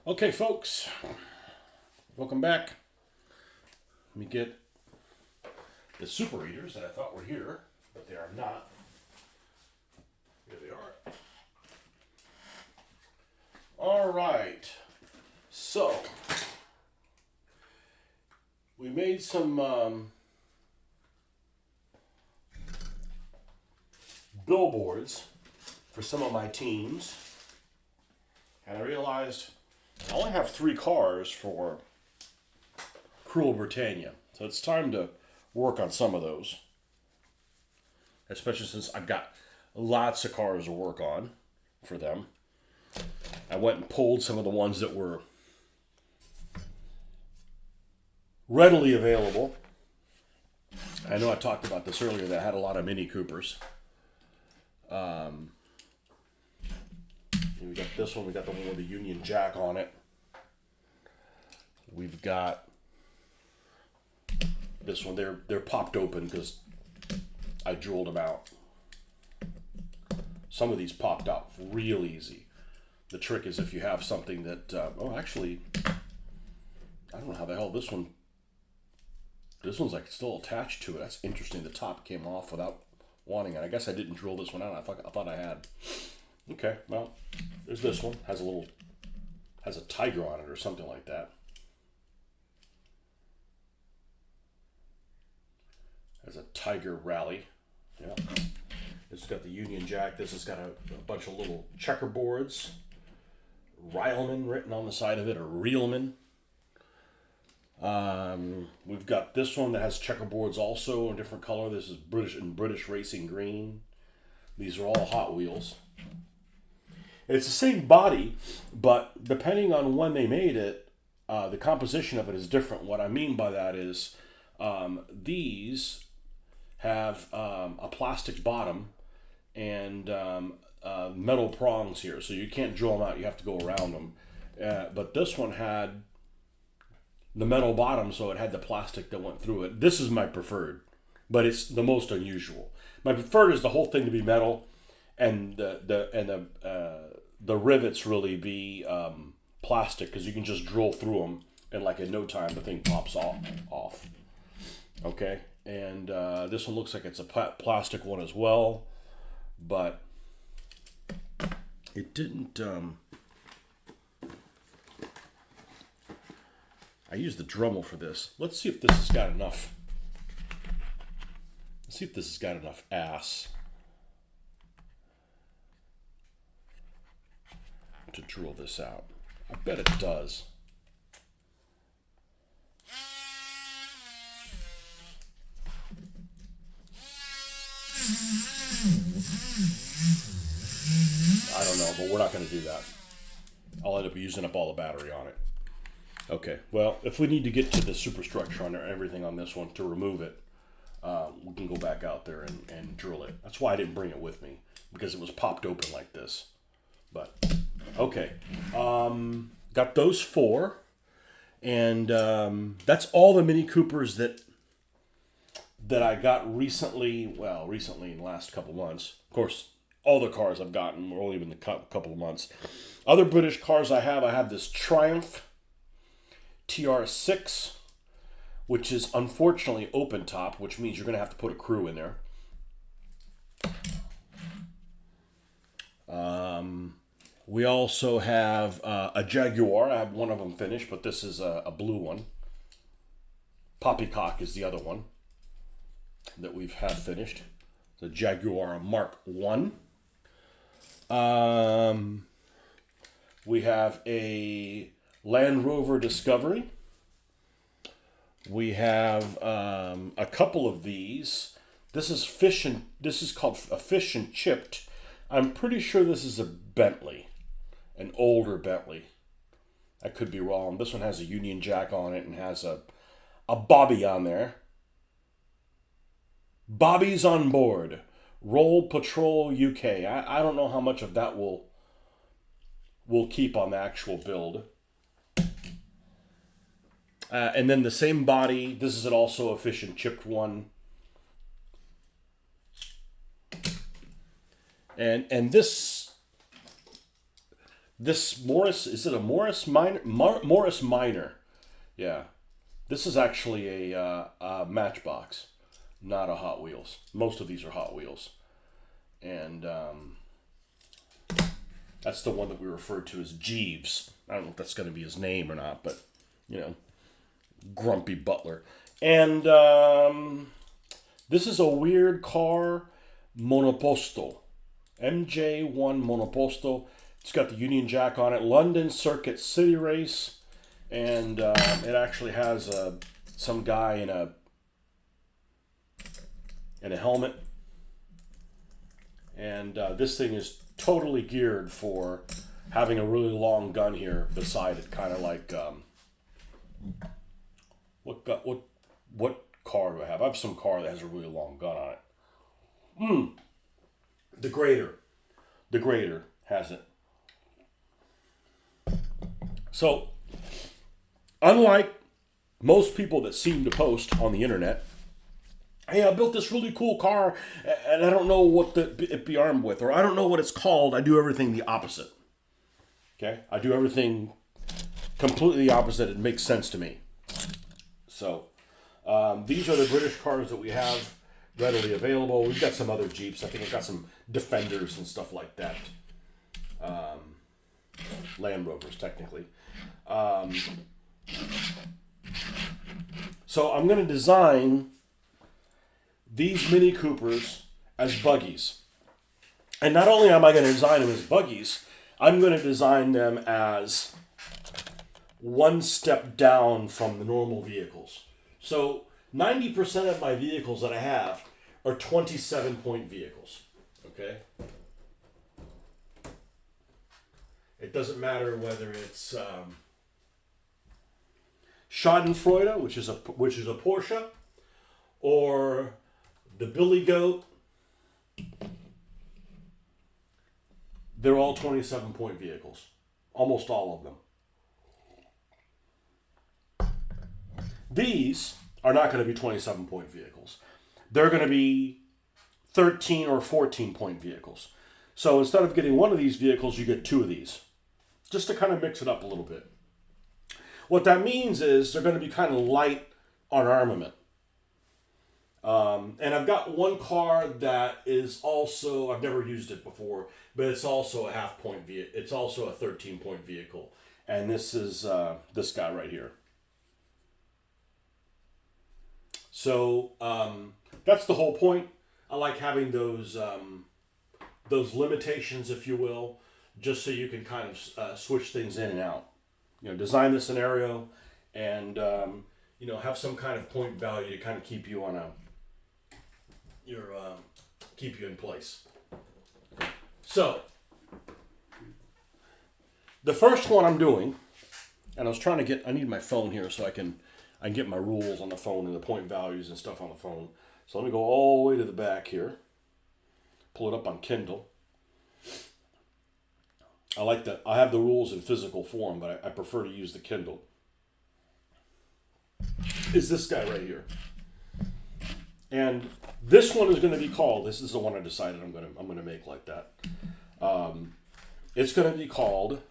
Okay, folks, welcome back. Let me get the super readers that I thought were here, but they are not. Here they are. All right. So, we made some billboards for some of my teams, and I realized I only have 3 cars for Cruel Britannia, so it's time to work on some of those, especially since I've got lots of cars to work on for them. I went and pulled some of the ones that were readily available. I know I talked about this earlier that I had a lot of Mini Coopers. We got this one. We got the one with the Union Jack on it. We've got this one. They're popped open because I drilled them out. Some of these popped out real easy. The trick is if you have something that actually, I don't know how the hell this one's like still attached to it. That's interesting. The top came off without wanting it. I guess I didn't drill this one out. I thought I had. Okay, well, there's this one. Has a tiger on it or something like that. Has a tiger rally. Yeah. This has got the Union Jack. This has got a bunch of little checkerboards. Rileman written on the side of it, or Reelman. We've got this one that has checkerboards also in a different color. This is British Racing Green. These are all Hot Wheels. It's the same body, but depending on when they made it, the composition of it is different. What I mean by that is these have a plastic bottom and metal prongs here, so you can't drill them out. You have to go around them. But this one had the metal bottom, so it had the plastic that went through it. This is my preferred, but it's the most unusual. My preferred is the whole thing to be metal, and the rivets really be plastic, because you can just drill through them, and like in no time the thing pops off. Okay, and this one looks like it's a plastic one as well, but it didn't. I used the Dremel for this. Let's see if this has got enough. Let's see if this has got enough ass to drill this out. I bet it does. I don't know, but we're not going to do that. I'll end up using up all the battery on it. Okay, well, if we need to get to the superstructure on everything on this one to remove it, we can go back out there and drill it. That's why I didn't bring it with me, because it was popped open like this. But, okay. Got those 4. And that's all the Mini Coopers that I got recently. Well, recently in the last couple months. Of course, all the cars I've gotten were only in the couple of months. Other British cars I have this Triumph TR6, which is unfortunately open top, which means you're going to have to put a crew in there. We also have a Jaguar. I have one of them finished, but this is a blue one. Poppycock is the other one that we've had finished. The Jaguar Mark 1. We have a Land Rover Discovery. We have a couple of these. This is called a Fish and Chipped. I'm pretty sure this is a Bentley, an older Bentley. I could be wrong. This one has a Union Jack on it and has a Bobby on there. Bobby's on board. Roll Patrol UK. I don't know how much of that will keep on the actual build. And then the same body. This is also a Fish and Chipped one. And this This Morris, is it a Morris Minor? Morris Minor. Yeah. This is actually a Matchbox, not a Hot Wheels. Most of these are Hot Wheels. And that's the one that we refer to as Jeeves. I don't know if that's going to be his name or not, but, you know, Grumpy Butler. And this is a weird car, Monoposto. MJ1 Monoposto. It's got the Union Jack on it. London Circuit City Race. And it actually has some guy in a helmet. And this thing is totally geared for having a really long gun here beside it, kind of like what car do I have? I have some car that has a really long gun on it. The Grader has it. So, unlike most people that seem to post on the internet, hey, I built this really cool car and I don't know what it be armed with, or I don't know what it's called. I do everything the opposite. Okay? I do everything completely the opposite. It makes sense to me. So, these are the British cars that we have readily available. We've got some other Jeeps. I think I've got some Defenders and stuff like that. Land Rovers, technically. So I'm going to design these Mini Coopers as buggies. And not only am I going to design them as buggies, I'm going to design them as one step down from the normal vehicles. So 90% of my vehicles that I have are 27-point vehicles. Okay? It doesn't matter whether it's Schadenfreude, which is a Porsche, or the Billy Goat. They're all 27-point vehicles, almost all of them. These are not going to be 27-point vehicles. They're going to be 13 or 14-point vehicles. So instead of getting one of these vehicles, you get two of these, just to kind of mix it up a little bit. What that means is they're going to be kind of light on armament. And I've got one car that is also, I've never used it before, but it's also a half-point vehicle. It's also a 13-point vehicle. And this is this guy right here. So that's the whole point. I like having those limitations, if you will, just so you can kind of switch things in and out. You know, design the scenario and, you know, have some kind of point value to kind of keep you on keep you in place. So, the first one I'm doing, and I was trying to get, I need my phone here so I can get my rules on the phone and the point values and stuff on the phone. So let me go all the way to the back here. Pull it up on Kindle. I like that. I have the rules in physical form, but I prefer to use the Kindle. Is this guy right here. And this one is going to be called, this is the one I decided I'm going to make like that. It's going to be called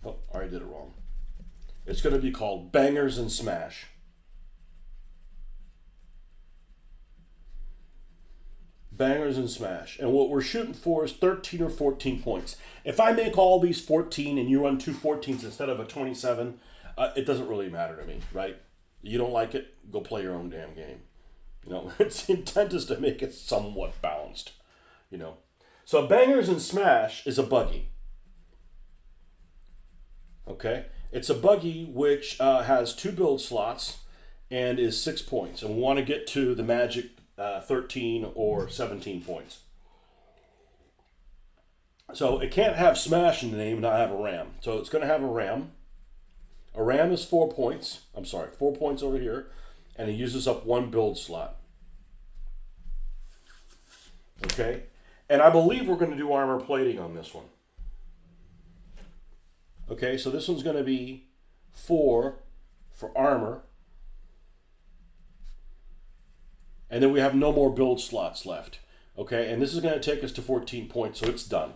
oh, I already did it wrong. It's going to be called Bangers and Smash. Bangers and Smash. And what we're shooting for is 13 or 14 points. If I make all these 14 and you run two 14s instead of a 27, it doesn't really matter to me, right? You don't like it, go play your own damn game. You know, its intent is to make it somewhat balanced, you know. So Bangers and Smash is a buggy. Okay? It's a buggy which has 2 build slots and is 6 points. And we want to get to the magic 13 or 17 points. So it can't have Smash in the name and not have a Ram. So it's going to have a Ram. A Ram is 4 points. I'm sorry, 4 points over here. And it uses up 1 build slot. Okay? And I believe we're going to do armor plating on this one. Okay, so this one's going to be 4 for armor. And then we have no more build slots left. Okay, and this is going to take us to 14 points, so it's done.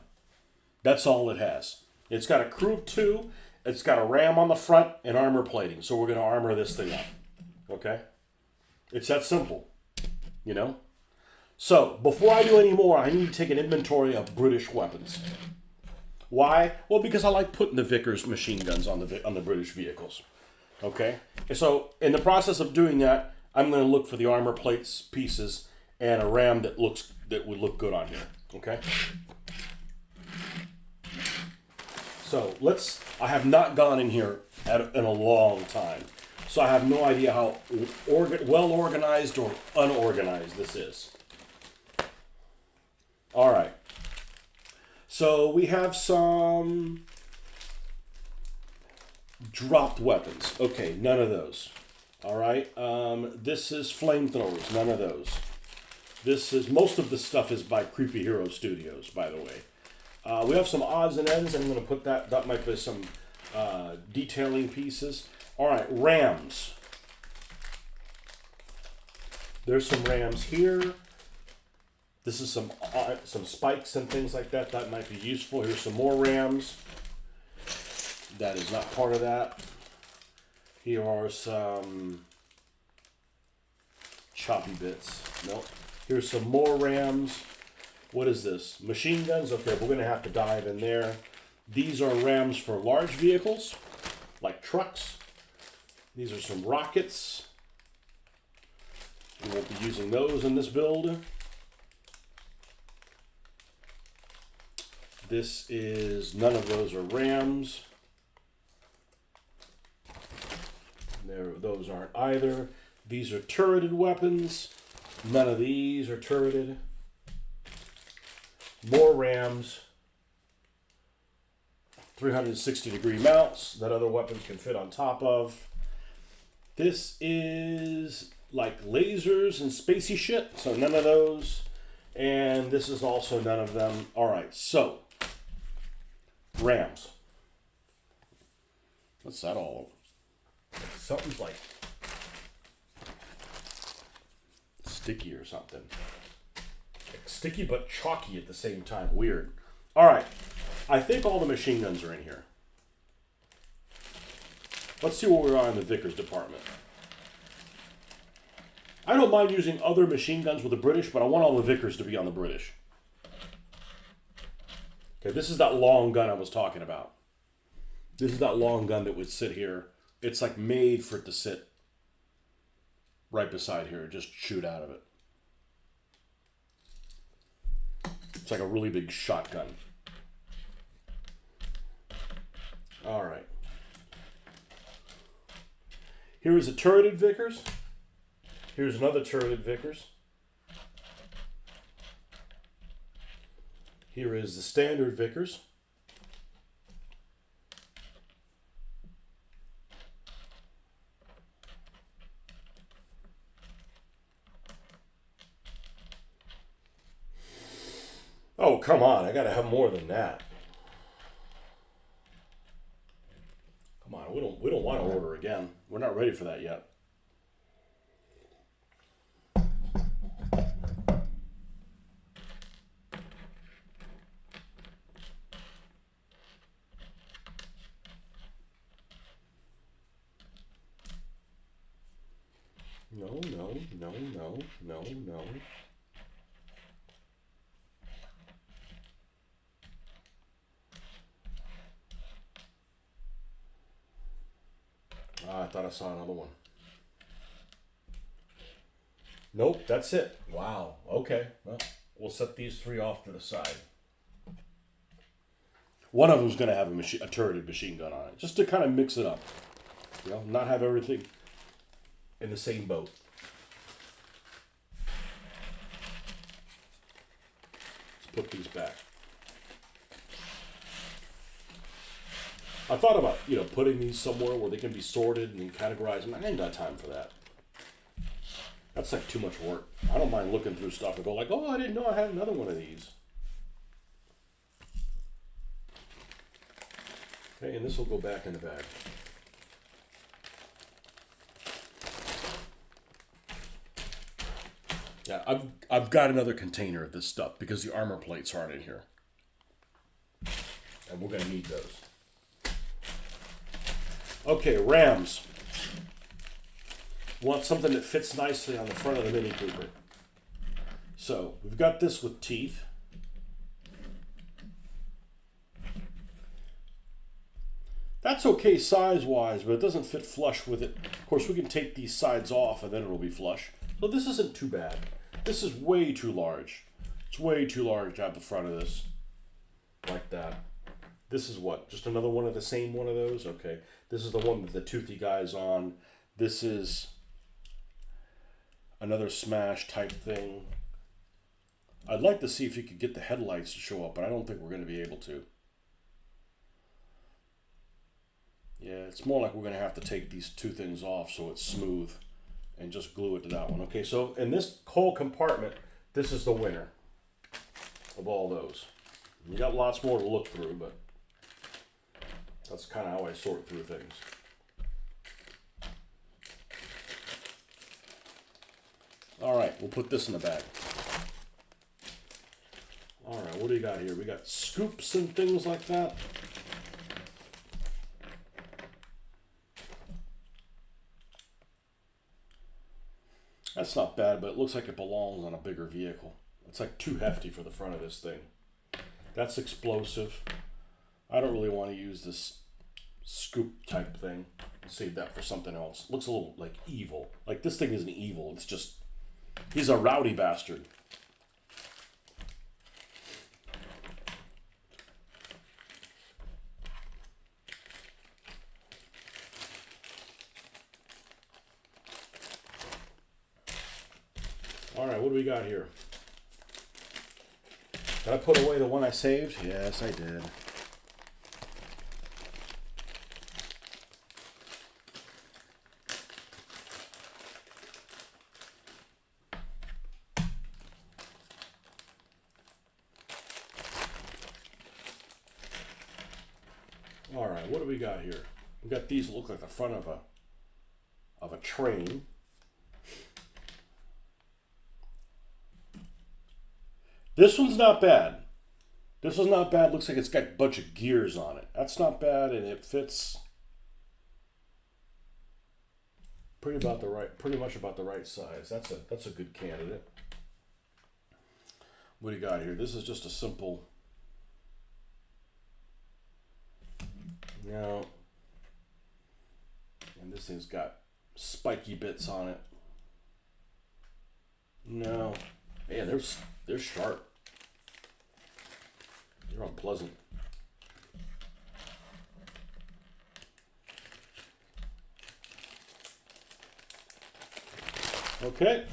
That's all it has. It's got a crew of 2, it's got a ram on the front, and armor plating. So we're going to armor this thing up. Okay? It's that simple. You know? So, before I do any more, I need to take an inventory of British weapons. Why? Well, because I like putting the Vickers machine guns on the British vehicles. Okay? And so, in the process of doing that, I'm going to look for the armor plates, pieces, and a ram that would look good on here. Okay? So, I have not gone in here in a long time. So I have no idea how well organized or unorganized this is. All right. So we have some dropped weapons. Okay, none of those. All right. This is flamethrowers. None of those. Most of the stuff is by Creepy Hero Studios, by the way. We have some odds and ends. I'm going to put that might be some detailing pieces. All right, rams. There's some rams here. This is some spikes and things like that. That might be useful. Here's some more rams. That is not part of that. Here are some choppy bits. Nope. Here's some more rams. What is this? Machine guns? Okay, we're going to have to dive in there. These are rams for large vehicles, like trucks. These are some rockets. We won't be using those in this build. None of those are rams. Those aren't either. These are turreted weapons. None of these are turreted. More rams. 360-degree mounts that other weapons can fit on top of. This is like lasers and spacey shit, so none of those. And this is also none of them. All right, so rams. What's that all over? Something's like sticky or something. Like sticky but chalky at the same time. Weird. All right, I think all the machine guns are in here. Let's see where we are in the Vickers department. I don't mind using other machine guns with the British, but I want all the Vickers to be on the British. Okay, this is that long gun I was talking about. This is that long gun that would sit here. It's like made for it to sit right beside here, just shoot out of it. It's like a really big shotgun. All right. Here is a turreted Vickers. Here's another turreted Vickers. Here is the standard Vickers. Oh, come on. I got to have more than that. Come on. We don't want to order again. We're not ready for that yet. No. I thought I saw another one. Nope, that's it. Wow. Okay. Well, we'll set these three off to the side. One of them's going to have a turreted machine gun on it, just to kind of mix it up. You know, not have everything in the same boat. Let's put these back. I thought about, putting these somewhere where they can be sorted and categorized. I ain't got time for that. That's like too much work. I don't mind looking through stuff and go like, oh, I didn't know I had another one of these. Okay, and this will go back in the bag. Yeah, I've got another container of this stuff because the armor plates aren't in here. And we're going to need those. Okay, rams. Want something that fits nicely on the front of the Mini Cooper. So, we've got this with teeth. That's okay size-wise, but it doesn't fit flush with it. Of course, we can take these sides off and then it'll be flush. So this isn't too bad. This is way too large. It's way too large to have the front of this like that. This is what? Just another one of the same one of those? Okay. This is the one that the toothy guy's on. This is another smash type thing. I'd like to see if you could get the headlights to show up, but I don't think we're going to be able to. Yeah, it's more like we're going to have to take these two things off so it's smooth and just glue it to that one. Okay, so in this whole compartment, this is the winner of all those. You got lots more to look through, but that's kind of how I sort through things. All right, we'll put this in the bag. All right, what do you got here? We got scoops and things like that. That's not bad, but it looks like it belongs on a bigger vehicle. It's like too hefty for the front of this thing. That's explosive. I don't really want to use this scoop type thing. I'll save that for something else. Looks a little like evil. Like this thing isn't evil. It's just, he's a rowdy bastard. All right, what do we got here? Did I put away the one I saved? Yes, I did. All right, what do we got here? We got these that look like the front of a train. This one's not bad. This one's not bad. Looks like it's got a bunch of gears on it. That's not bad, and it fits pretty much about the right size. That's a good candidate. What do you got here? This is just a simple. No. And this thing's got spiky bits on it. No. Man, they're sharp. They're unpleasant. Okay.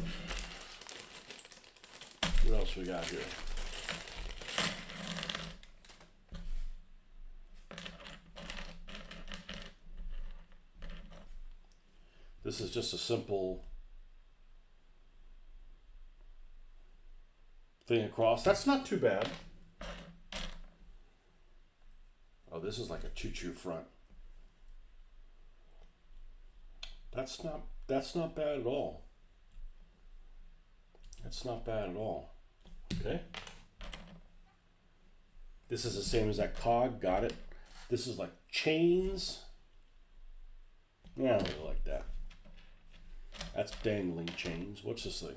What else we got here? This is just a simple thing across. That's not too bad. Oh, this is like a choo-choo front. That's not bad at all. That's not bad at all. Okay. This is the same as that cog. Got it. This is like chains. Yeah, I don't really like that. That's dangling chains. What's this thing?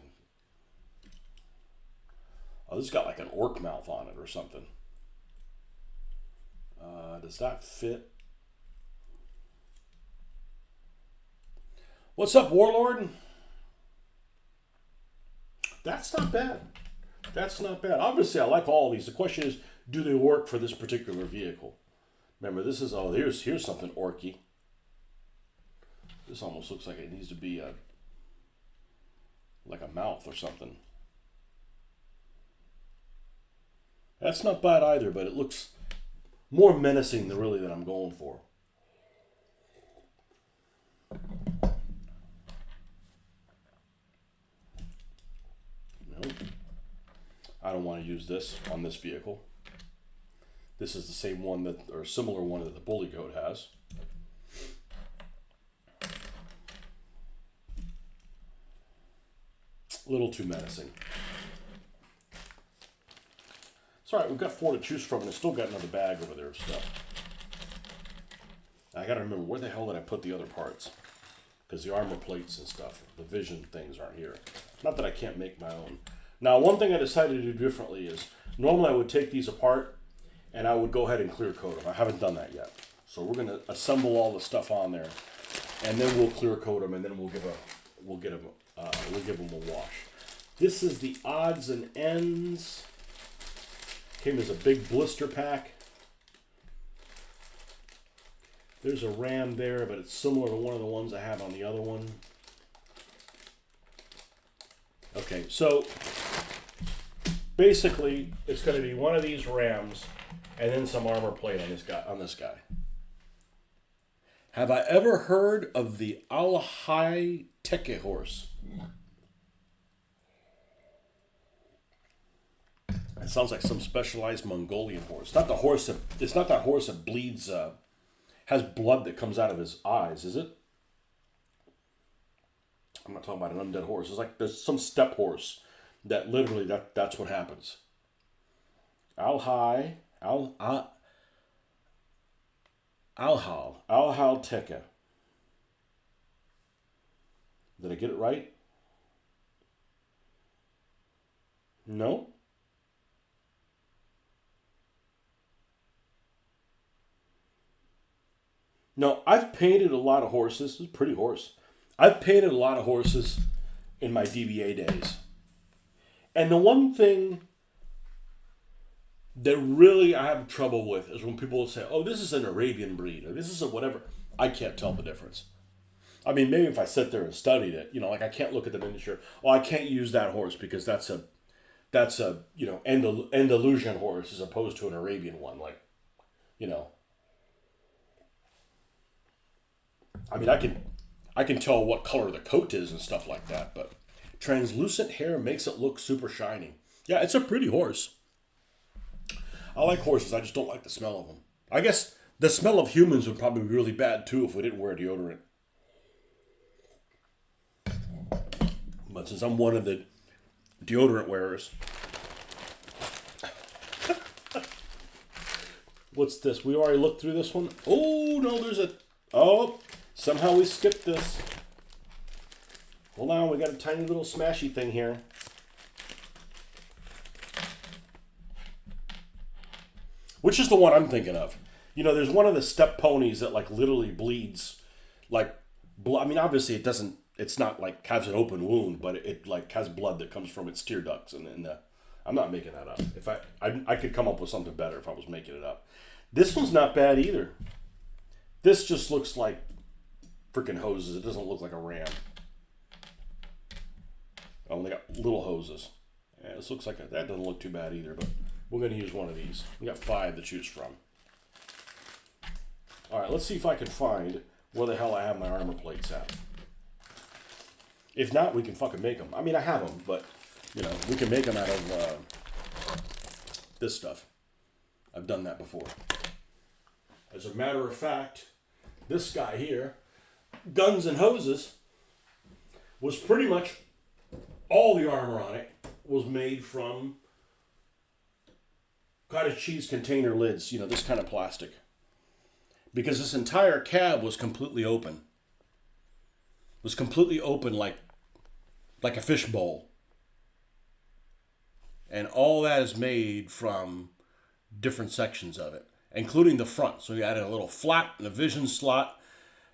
Oh, this has got like an orc mouth on it or something. Does that fit? What's up, Warlord? That's not bad. That's not bad. Obviously, I like all of these. The question is, do they work for this particular vehicle? Remember, this is, oh, here's something orky. This almost looks like it needs to be like a mouth or something. That's not bad either, but it looks more menacing than really that I'm going for. Nope. I don't want to use this on this vehicle. This is the same one that, or similar one that the Bully Goat has. A little too menacing. It's alright, we've got 4 to choose from, and I still got another bag over there of stuff. I gotta remember, where the hell did I put the other parts? Because the armor plates and stuff, the vision things aren't here. Not that I can't make my own. Now, one thing I decided to do differently is, normally I would take these apart, and I would go ahead and clear coat them. I haven't done that yet. So we're gonna assemble all the stuff on there, and then we'll clear coat them, and then we'll give them a wash. This is the odds and ends. Came as a big blister pack. There's a ram there, but it's similar to one of the ones I have on the other one. Okay, so basically it's going to be one of these rams and then some armor plate on this guy. Have I ever heard of the Alhai Teke horse? It sounds like some specialized Mongolian horse. It's not that horse that bleeds, has blood that comes out of his eyes, is it? I'm not talking about an undead horse. It's like there's some steppe horse that literally that's what happens. Alhal Teke. Did I get it right? No? No, I've painted a lot of horses. This is a pretty horse. I've painted a lot of horses in my DBA days. And the one thing that really I have trouble with is when people say, oh, this is an Arabian breed, or this is a whatever. I can't tell the difference. I mean, maybe if I sit there and studied it, like I can't look at the miniature. Oh, I can't use that horse because that's a Andalusian horse as opposed to an Arabian one. I mean, I can tell what color the coat is and stuff like that, but translucent hair makes it look super shiny. Yeah, it's a pretty horse. I like horses, I just don't like the smell of them. I guess the smell of humans would probably be really bad too if we didn't wear deodorant. But since I'm one of the deodorant wearers. What's this? We already looked through this one. Oh, no, somehow we skipped this. Hold on, we got a tiny little smashy thing here. Which is the one I'm thinking of. There's one of the steppe ponies that literally bleeds obviously it's not has an open wound, but it has blood that comes from its tear ducts and I'm not making that up. If I could come up with something better if I was making it up. This one's not bad either. This just looks like freaking hoses. It doesn't look like a ram. Oh, they got little hoses. Yeah, this looks like that doesn't look too bad either, but we're going to use one of these. We got 5 to choose from. All right, let's see if I can find where the hell I have my armor plates at. If not, we can fucking make them. I mean, I have them, but, we can make them out of this stuff. I've done that before. As a matter of fact, this guy here, Guns and Hoses, was pretty much all the armor on it was made from cottage cheese container lids, this kind of plastic. Because this entire cab was completely open. It was completely open like a fish bowl. And all that is made from different sections of it, including the front. So you added a little flap and a vision slot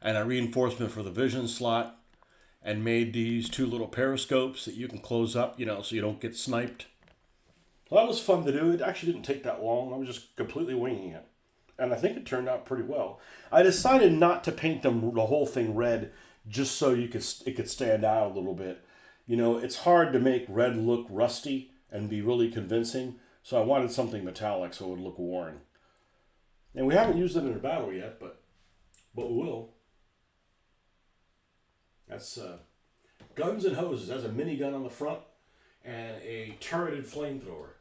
and a reinforcement for the vision slot and made these 2 little periscopes that you can close up, so you don't get sniped. Well, that was fun to do. It actually didn't take that long. I was just completely winging it. And I think it turned out pretty well. I decided not to paint the whole thing red just so it could stand out a little bit. It's hard to make red look rusty and be really convincing, so I wanted something metallic so it would look worn. And we haven't used it in a battle yet, but we will. That's Guns and Hoses. That's a minigun on the front and a turreted flamethrower.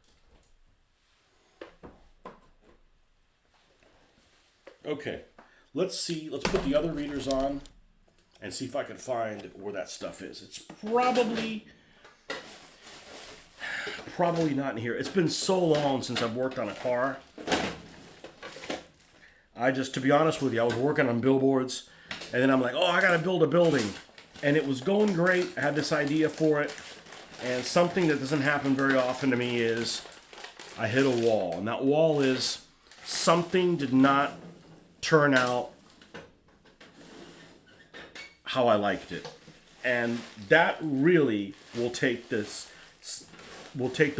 Okay, let's put the other readers on and see if I can find where that stuff is. It's probably probably not in here. It's been so long since I've worked on a car. To be honest with you, I was working on billboards, and then I'm like, oh, I gotta build a building. And it was going great. I had this idea for it. And something that doesn't happen very often to me is I hit a wall. And that wall is something did not turn out how I liked it. And that really will take the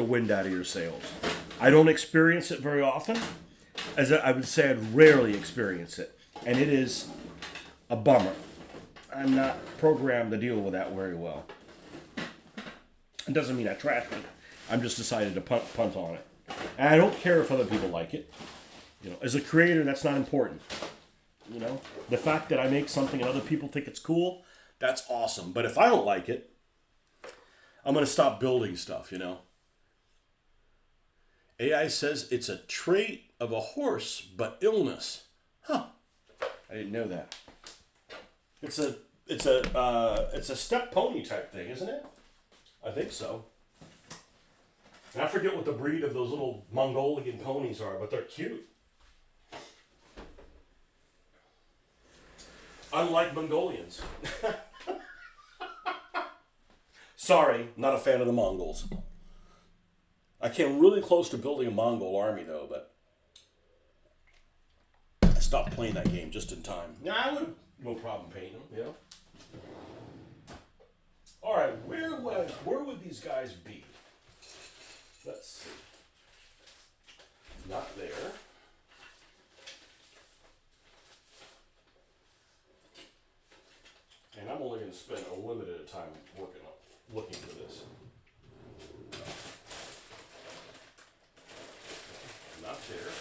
wind out of your sails. I don't experience it very often. As I would say, I'd rarely experience it. And it is a bummer. I'm not programmed to deal with that very well. It doesn't mean I trash it. I'm just decided to punt on it. And I don't care if other people like it. You know, as a creator, that's not important. You know, the fact that I make something and other people think it's cool, that's awesome. But if I don't like it, I'm going to stop building stuff, you know. AI says it's a trait of a horse, but illness. Huh. I didn't know that. It's a step pony type thing, isn't it? I think so. And I forget what the breed of those little Mongolian ponies are, but they're cute. Unlike Mongolians. Sorry, not a fan of the Mongols. I came really close to building a Mongol army, though, but I stopped playing that game just in time. Yeah, I would no problem painting them, you know. All right, where would these guys be? Let's see. Not there. And I'm only going to spend a limited time looking for this. Not there.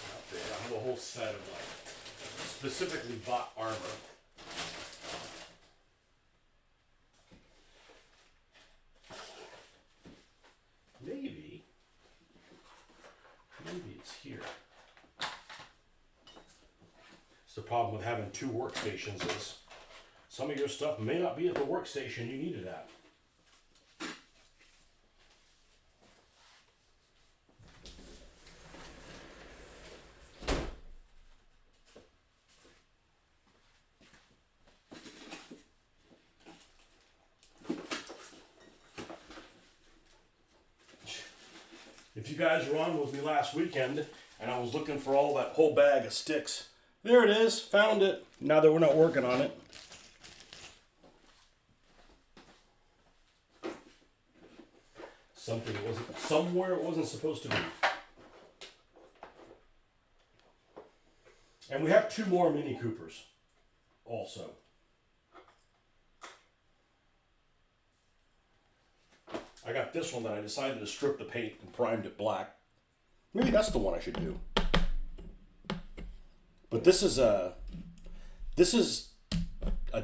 Not there. I have a whole set of specifically bought armor. Maybe it's here. It's the problem with having two workstations is some of your stuff may not be at the workstation you need it at. If you guys were on with me last weekend and I was looking for all that whole bag of sticks, there it is, found it. Now that we're not working on it. Something wasn't somewhere it wasn't supposed to be. And we have two more Mini Coopers also. I got this one that I decided to strip the paint and primed it black. Maybe that's the one I should do. But this is a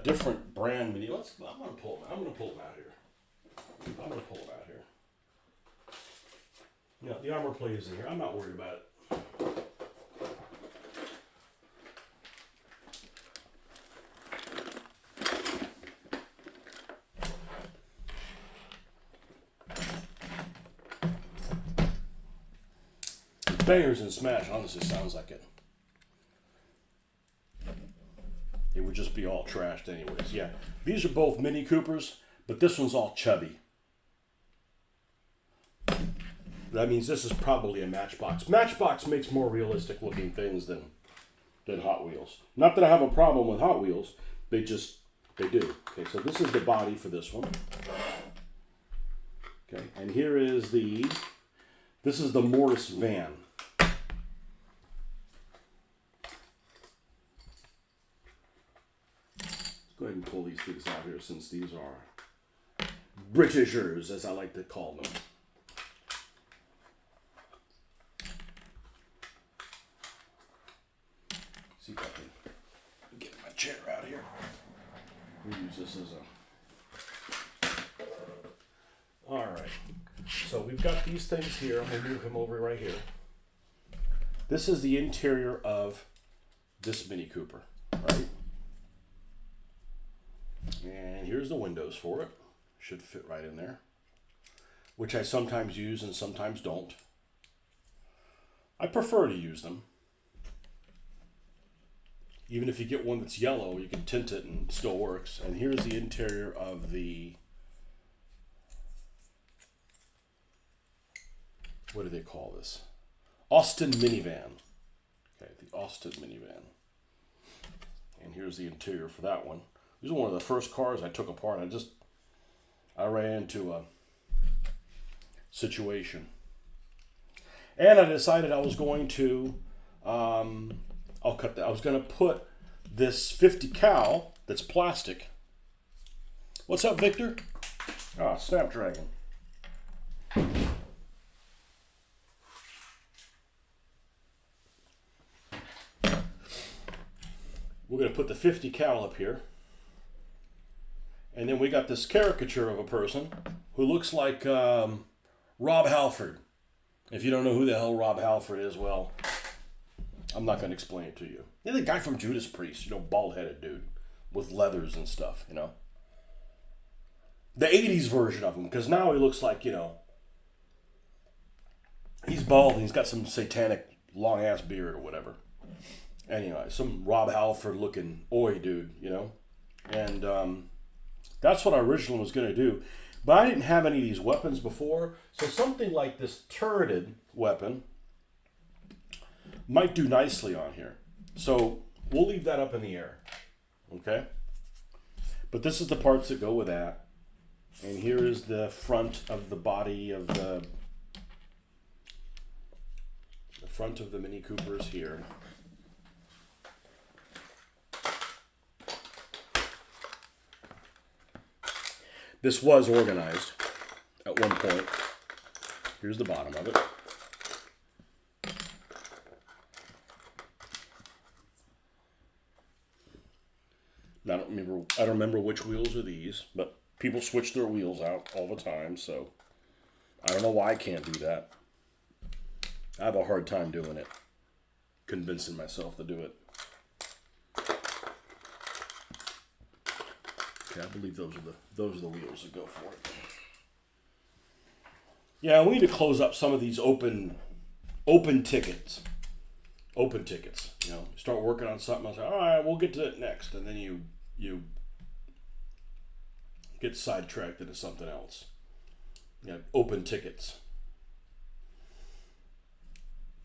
different brand Mini. I'm gonna pull them out here. Yeah, the armor plate is in here. I'm not worried about it. Bangers and smash, honestly, sounds like it. It would just be all trashed anyways. Yeah, these are both Mini Coopers, but this one's all chubby. That means this is probably a Matchbox. Matchbox makes more realistic looking things than Hot Wheels. Not that I have a problem with Hot Wheels, they do. Okay, so this is the body for this one. Okay, and here is this is the Mortis van. Go ahead and pull these things out here since these are Britishers, as I like to call them. See if I can get my chair out here. We'll use this as a... Alright, so we've got these things here. I'm going to move him over right here. This is the interior of this Mini Cooper, right? And here's the windows for it. Should fit right in there. which I sometimes use and sometimes don't. I prefer to use them. Even if you get one that's yellow, you can tint it and it still works. And here's the interior of the, what do they call this? Austin minivan. Okay, the Austin minivan. And here's the interior for that one. This is one of the first cars I took apart. I ran into a situation. And I decided I was going to, I'll cut that. I was going to put this 50 cal that's plastic. What's up, Victor? Ah, Snapdragon. We're going to put the 50 cal up here. And then we got this caricature of a person who looks like Rob Halford. If you don't know who the hell Rob Halford is, well, I'm not going to explain it to you. You're the guy from Judas Priest, bald-headed dude with leathers and stuff, The 80s version of him, because now he looks like, he's bald and he's got some satanic long-ass beard or whatever. Anyway, some Rob Halford looking oi dude, And that's what I originally was going to do. But I didn't have any of these weapons before, so something like this turreted weapon might do nicely on here. So we'll leave that up in the air, okay? But this is the parts that go with that. And here is the front of the body of the front of the Mini Coopers here. This was organized at one point. Here's the bottom of it. I don't remember which wheels are these, but people switch their wheels out all the time, so I don't know why I can't do that. I have a hard time doing it, convincing myself to do it. Okay, I believe those are the wheels that go for it. Yeah, we need to close up some of these open tickets. Open tickets. Start working on something. I'll say, all right, we'll get to it next, and then you get sidetracked into something else. Open tickets.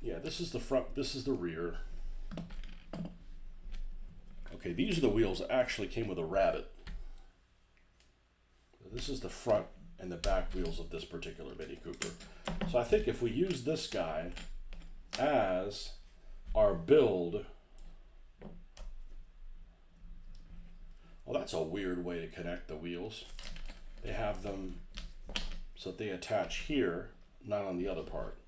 Yeah, this is the front. This is the rear. Okay, these are the wheels that actually came with a Rabbit. This is the front and the back wheels of this particular Mini Cooper. So I think if we use this guy as our build, well, that's a weird way to connect the wheels. They have them so that they attach here, not on the other part.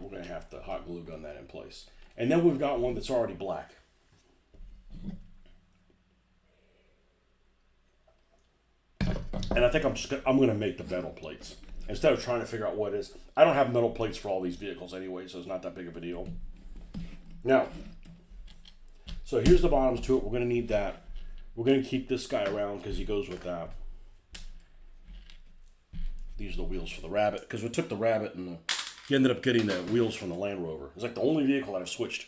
We're going to have to hot glue gun that in place. And then we've got one that's already black. And I think I'm going to make the metal plates. Instead of trying to figure out what it is. I don't have metal plates for all these vehicles anyway, so it's not that big of a deal. Now, so here's the bottoms to it. We're going to need that. We're going to keep this guy around because he goes with that. These are the wheels for the Rabbit, because we took the Rabbit and he ended up getting the wheels from the Land Rover. It's like the only vehicle that I've switched.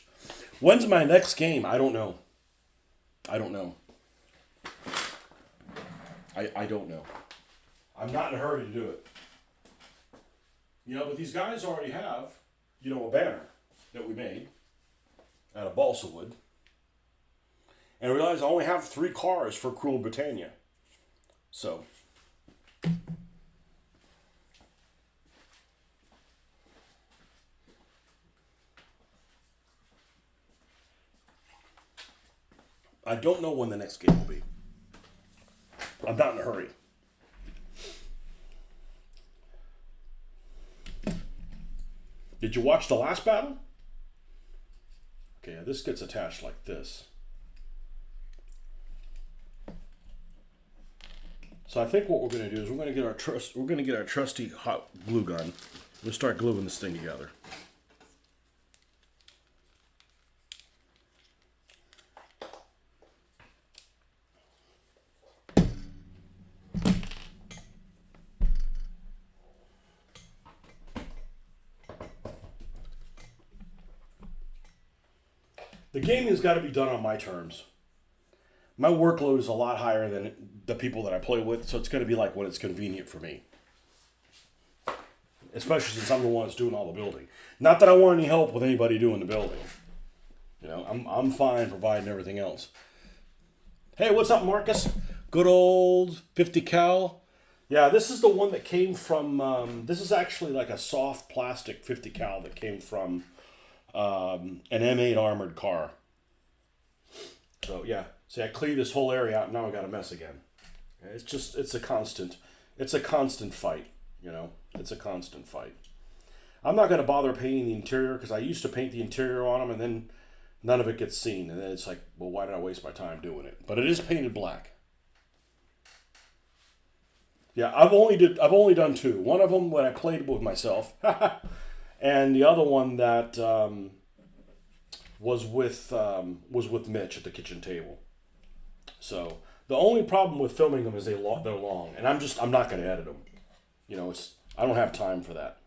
When's my next game? I don't know. I don't know. I don't know. I'm not in a hurry to do it. But these guys already have, a banner that we made out of balsa wood. And I realized I only have 3 cars for Cruel Britannia. So I don't know when the next game will be. I'm not in a hurry. Did you watch the last battle? Okay, this gets attached like this. So I think what we're going to do is we're going to get our trusty hot glue gun. We'll start gluing this thing together. The gaming has got to be done on my terms. My workload is a lot higher than the people that I play with, so it's going to be like when it's convenient for me. Especially since I'm the one that's doing all the building. Not that I want any help with anybody doing the building. You know, I'm fine providing everything else. Hey, what's up, Marcus? Good old 50 cal. Yeah, this is the one that came from. This is actually like a soft plastic 50 cal that came from an M8 armored car. So yeah, see, I cleaned this whole area out, and now I got a mess again. It's a constant fight. You know, it's a constant fight. I'm not going to bother painting the interior because I used to paint the interior on them, and then none of it gets seen, and then it's like, well, why did I waste my time doing it? But it is painted black. Yeah, I've only done two. One of them when I played with myself, and the other one that was with Mitch at the kitchen table. So the only problem with filming them is they're long, and I'm not going to edit them. You know, I don't have time for that.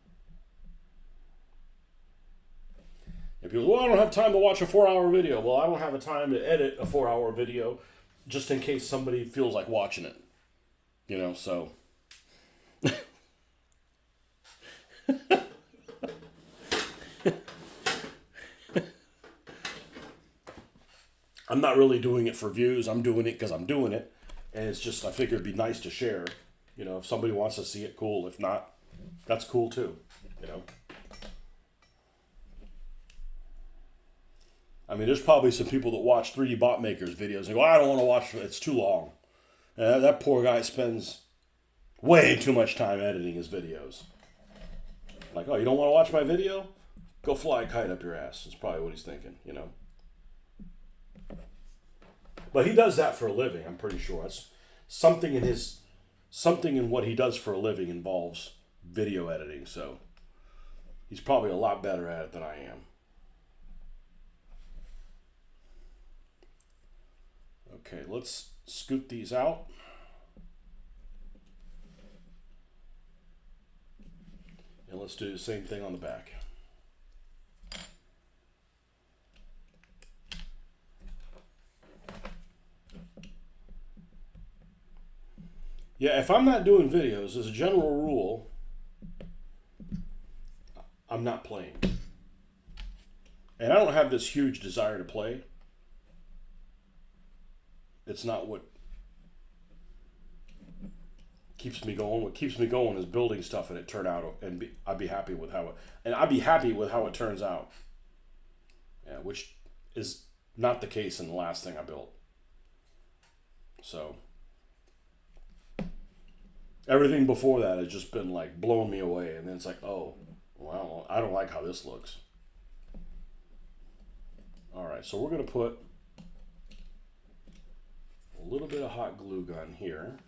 And people, well, I don't have time to watch a 4-hour video. Well, I don't have a time to edit a 4-hour video, just in case somebody feels like watching it. You know, so. I'm not really doing it for views. I'm doing it because I'm doing it. And it's just, I figure it'd be nice to share. You know, if somebody wants to see it, cool. If not, that's cool too. You know. I mean, there's probably some people that watch 3D bot makers videos and go, I don't want to watch it. It's too long. And that poor guy spends way too much time editing his videos. Like, oh, you don't want to watch my video? Go fly a kite up your ass. That's probably what he's thinking, you know. But he does that for a living, I'm pretty sure. It's something in what he does for a living involves video editing, so he's probably a lot better at it than I am. Okay, let's scoot these out. And let's do the same thing on the back. Yeah, if I'm not doing videos, as a general rule, I'm not playing. And I don't have this huge desire to play. It's not what keeps me going. What keeps me going is building stuff and it turn out, and I'd be happy with how it turns out. Yeah, which is not the case in the last thing I built. So everything before that has just been like blowing me away, and then it's like, oh, well, I don't like how this looks. All right, so we're gonna put a little bit of hot glue gun here.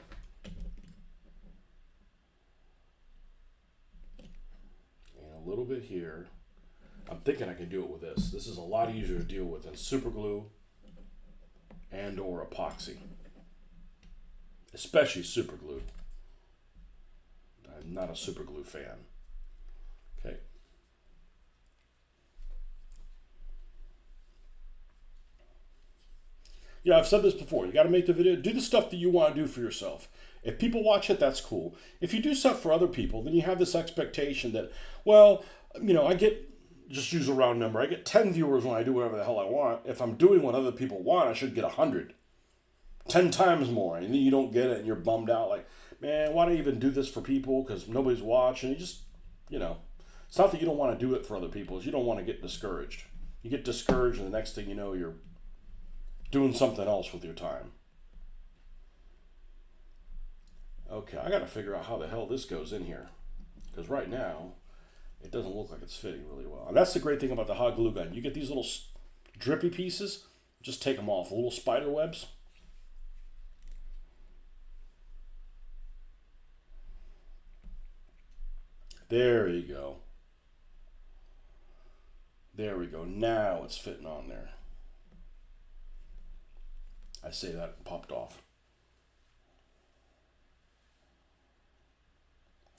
And a little bit here. I'm thinking I can do it with this. This is a lot easier to deal with than super glue and or epoxy. Especially super glue. I'm not a super glue fan. Okay. Yeah, I've said this before. You got to make the video. Do the stuff that you want to do for yourself. If people watch it, that's cool. If you do stuff for other people, then you have this expectation that, well, you know, I get, just use a round number, I get 10 viewers when I do whatever the hell I want. If I'm doing what other people want, I should get 100. 10 times more. And then you don't get it and you're bummed out like, man, why do I even do this for people? Because nobody's watching. You just, you know, it's not that you don't want to do it for other people. It's you don't want to get discouraged. You get discouraged and the next thing you know, you're doing something else with your time. Okay, I got to figure out how the hell this goes in here. Because right now, it doesn't look like it's fitting really well. And that's the great thing about the hot glue gun. You get these little drippy pieces, just take them off. Little spider webs. There you go. There we go. Now it's fitting on there. I say that and popped off.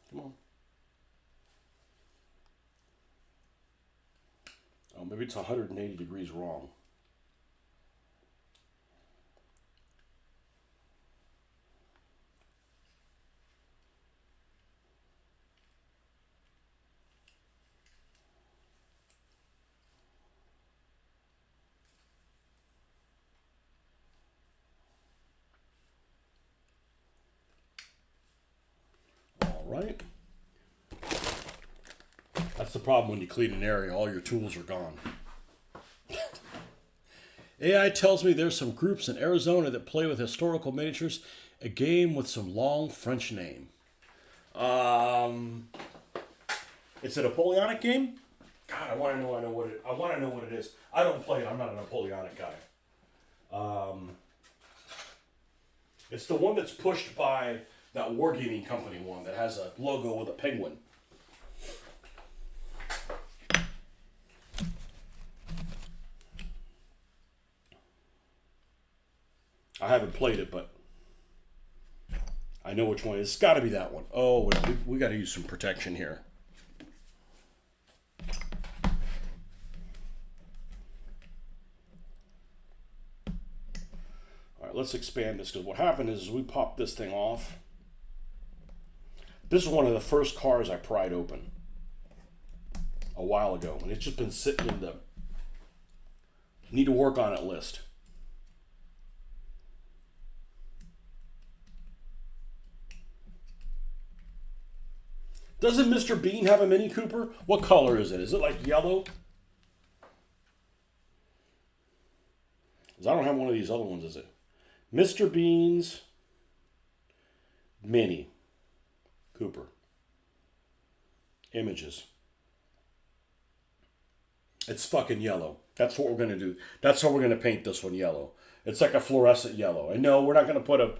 Come on. Oh, maybe it's 180 degrees wrong. All right. That's the problem when you clean an area, all your tools are gone. AI tells me there's some groups in Arizona that play with historical miniatures, a game with some long French name. It's a Napoleonic game? God, I want to know what it is. I don't play it. I'm not a Napoleonic guy. It's the one that's pushed by that Wargaming Company one that has a logo with a penguin. I haven't played it, but I know which one. It's got to be that one. Oh, we got to use some protection here. All right, let's expand this, because what happened is we popped this thing off. This is one of the first cars I pried open a while ago, and it's just been sitting in the need to work on it list. Doesn't Mr. Bean have a Mini Cooper? What color is it? Is it like yellow? Because I don't have one of these other ones, is it? Mr. Bean's Mini Cooper. Images. It's fucking yellow. That's what we're going to do. That's how we're going to paint this one yellow. It's like a fluorescent yellow. I know we're not going to put a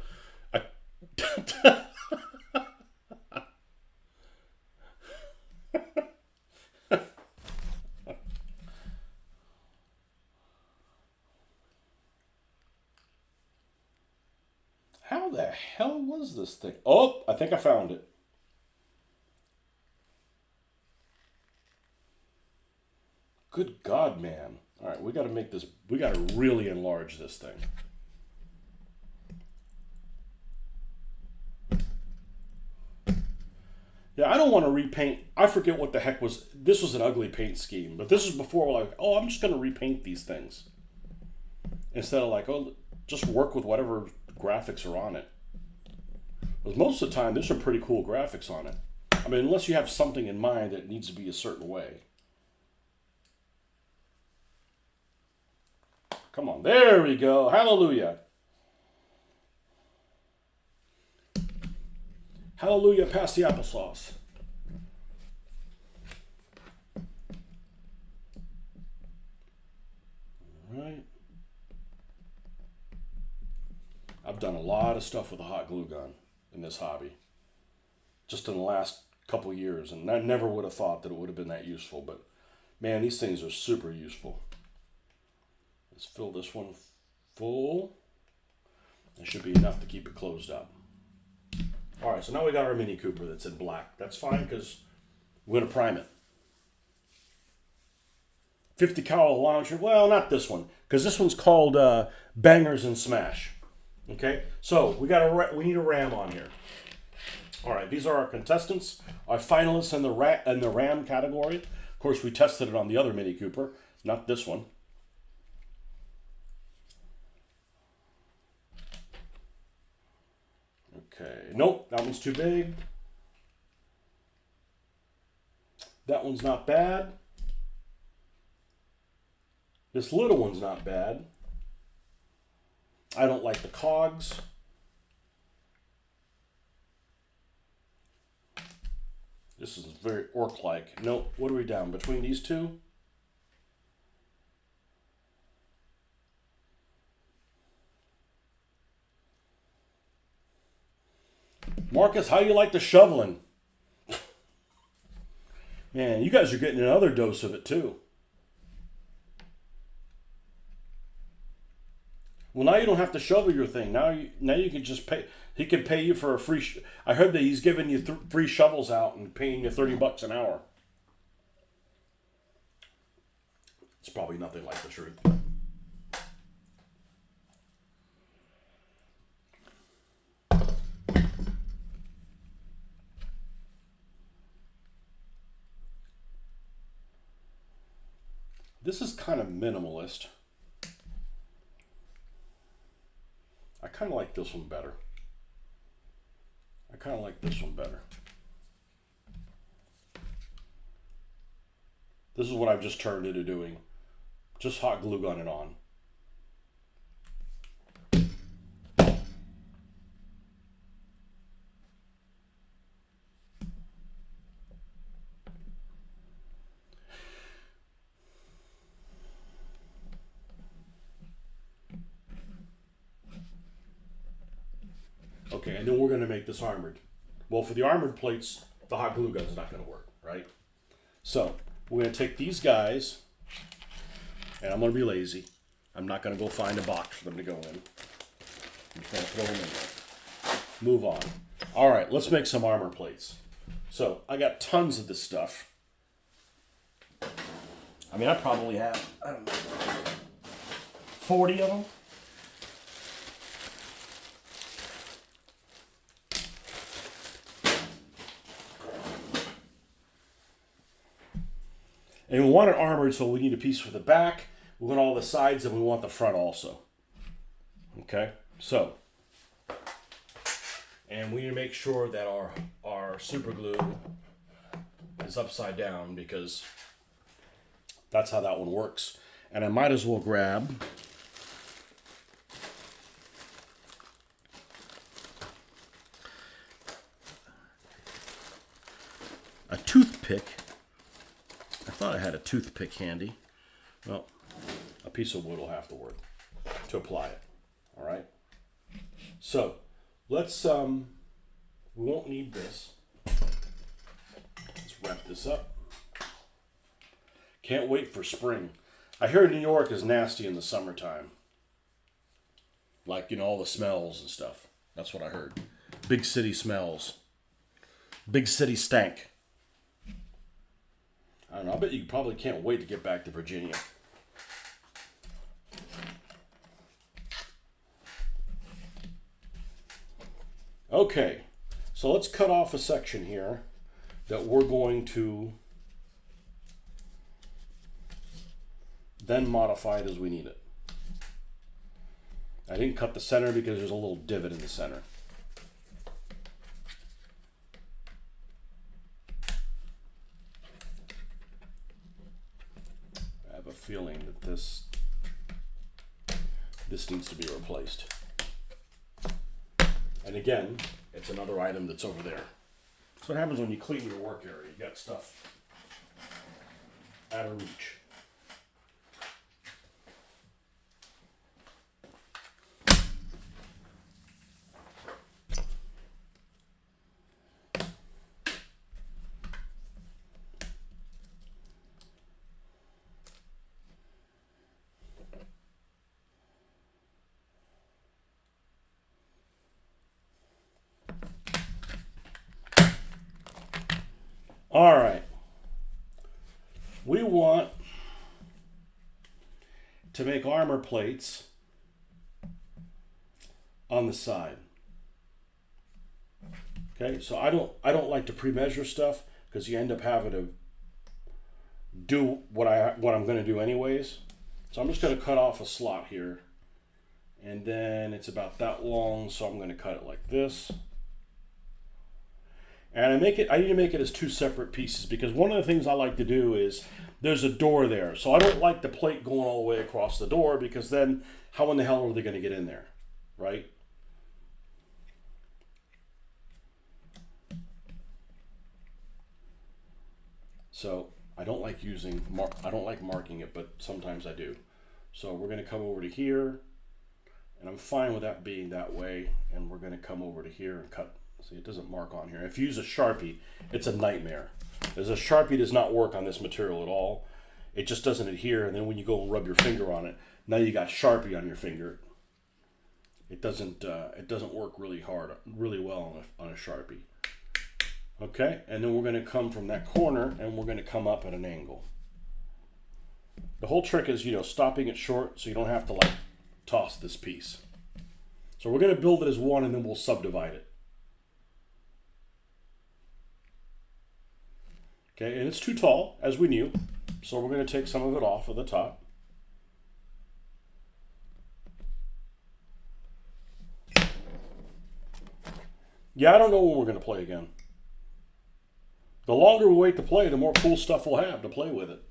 How the hell was this thing? Oh, I think I found it. Good God, man. All right, we got to make this, we got to really enlarge this thing. Yeah, I don't want to repaint. I forget what the heck was. This was an ugly paint scheme, but this was before like, oh, I'm just going to repaint these things. Instead of like, oh, just work with whatever graphics are on it. Because most of the time, there's some pretty cool graphics on it. I mean, unless you have something in mind that needs to be a certain way. Come on, there we go. Hallelujah. Hallelujah, pass the applesauce. All right. I've done a lot of stuff with a hot glue gun in this hobby. Just in the last couple years. And I never would have thought that it would have been that useful. But, man, these things are super useful. Let's fill this one full. That should be enough to keep it closed up. All right, so now we got our Mini Cooper that's in black. That's fine because we're going to prime it. 50 cal launcher. Well, not this one, because this one's called Bangers and Smash. Okay, so we need a RAM on here. All right, these are our contestants, our finalists in the RAM category. Of course, we tested it on the other Mini Cooper, not this one. Okay, nope, that one's too big. That one's not bad. This little one's not bad. I don't like the cogs. This is very orc-like. Nope, what are we down? Between these two? Marcus, how do you like the shoveling? Man, you guys are getting another dose of it too. Well, now you don't have to shovel your thing. Now you can just pay. He can pay you for a free. I heard that he's giving you free shovels out and paying you $30 an hour. It's probably nothing like the truth. This is kind of minimalist. I kind of like this one better. This is what I've just turned into doing. Just hot glue gun it on. Okay, and then we're going to make this armored. Well, for the armored plates, the hot glue gun is not going to work, right? So, we're going to take these guys, and I'm going to be lazy. I'm not going to go find a box for them to go in. I'm just going to throw them in there. Move on. All right, let's make some armor plates. So, I got tons of this stuff. I mean, I probably have, I don't know, 40 of them. And we want it armored, so we need a piece for the back. We want all the sides, and we want the front also. Okay, so, and we need to make sure that our super glue is upside down, because that's how that one works. And I might as well grab a toothpick. I thought I had a toothpick handy. Well, a piece of wood will have to work to apply it. All right. So let's, we won't need this. Let's wrap this up. Can't wait for spring. I hear New York is nasty in the summertime. Like, you know, all the smells and stuff. That's what I heard. Big city smells. Big city stank. I don't know, I bet you probably can't wait to get back to Virginia. Okay, so let's cut off a section here that we're going to then modify it as we need it. I didn't cut the center because there's a little divot in the center. I have a feeling that this needs to be replaced. And again, it's another item that's over there. That's what happens when you clean your work area. You got stuff out of reach. All right. We want to make armor plates on the side. Okay, so I don't like to pre-measure stuff because you end up having to do what I'm going to do anyways. So I'm just going to cut off a slot here, and then it's about that long, so I'm going to cut it like this. And I need to make it as two separate pieces because one of the things I like to do is there's a door there. So I don't like the plate going all the way across the door because then how in the hell are they going to get in there, right? So I don't like marking it, but sometimes I do. So we're going to come over to here, and I'm fine with that being that way, and we're going to come over to here and cut See, it doesn't mark on here. If you use a Sharpie, it's a nightmare. As a Sharpie does not work on this material at all. It just doesn't adhere, and then when you go and rub your finger on it, now you got Sharpie on your finger. It doesn't work really well on a Sharpie. Okay, and then we're going to come from that corner, and we're going to come up at an angle. The whole trick is, stopping it short so you don't have to like toss this piece. So we're going to build it as one, and then we'll subdivide it. Okay, and it's too tall, as we knew, so we're going to take some of it off of the top. Yeah, I don't know when we're going to play again. The longer we wait to play, the more cool stuff we'll have to play with it.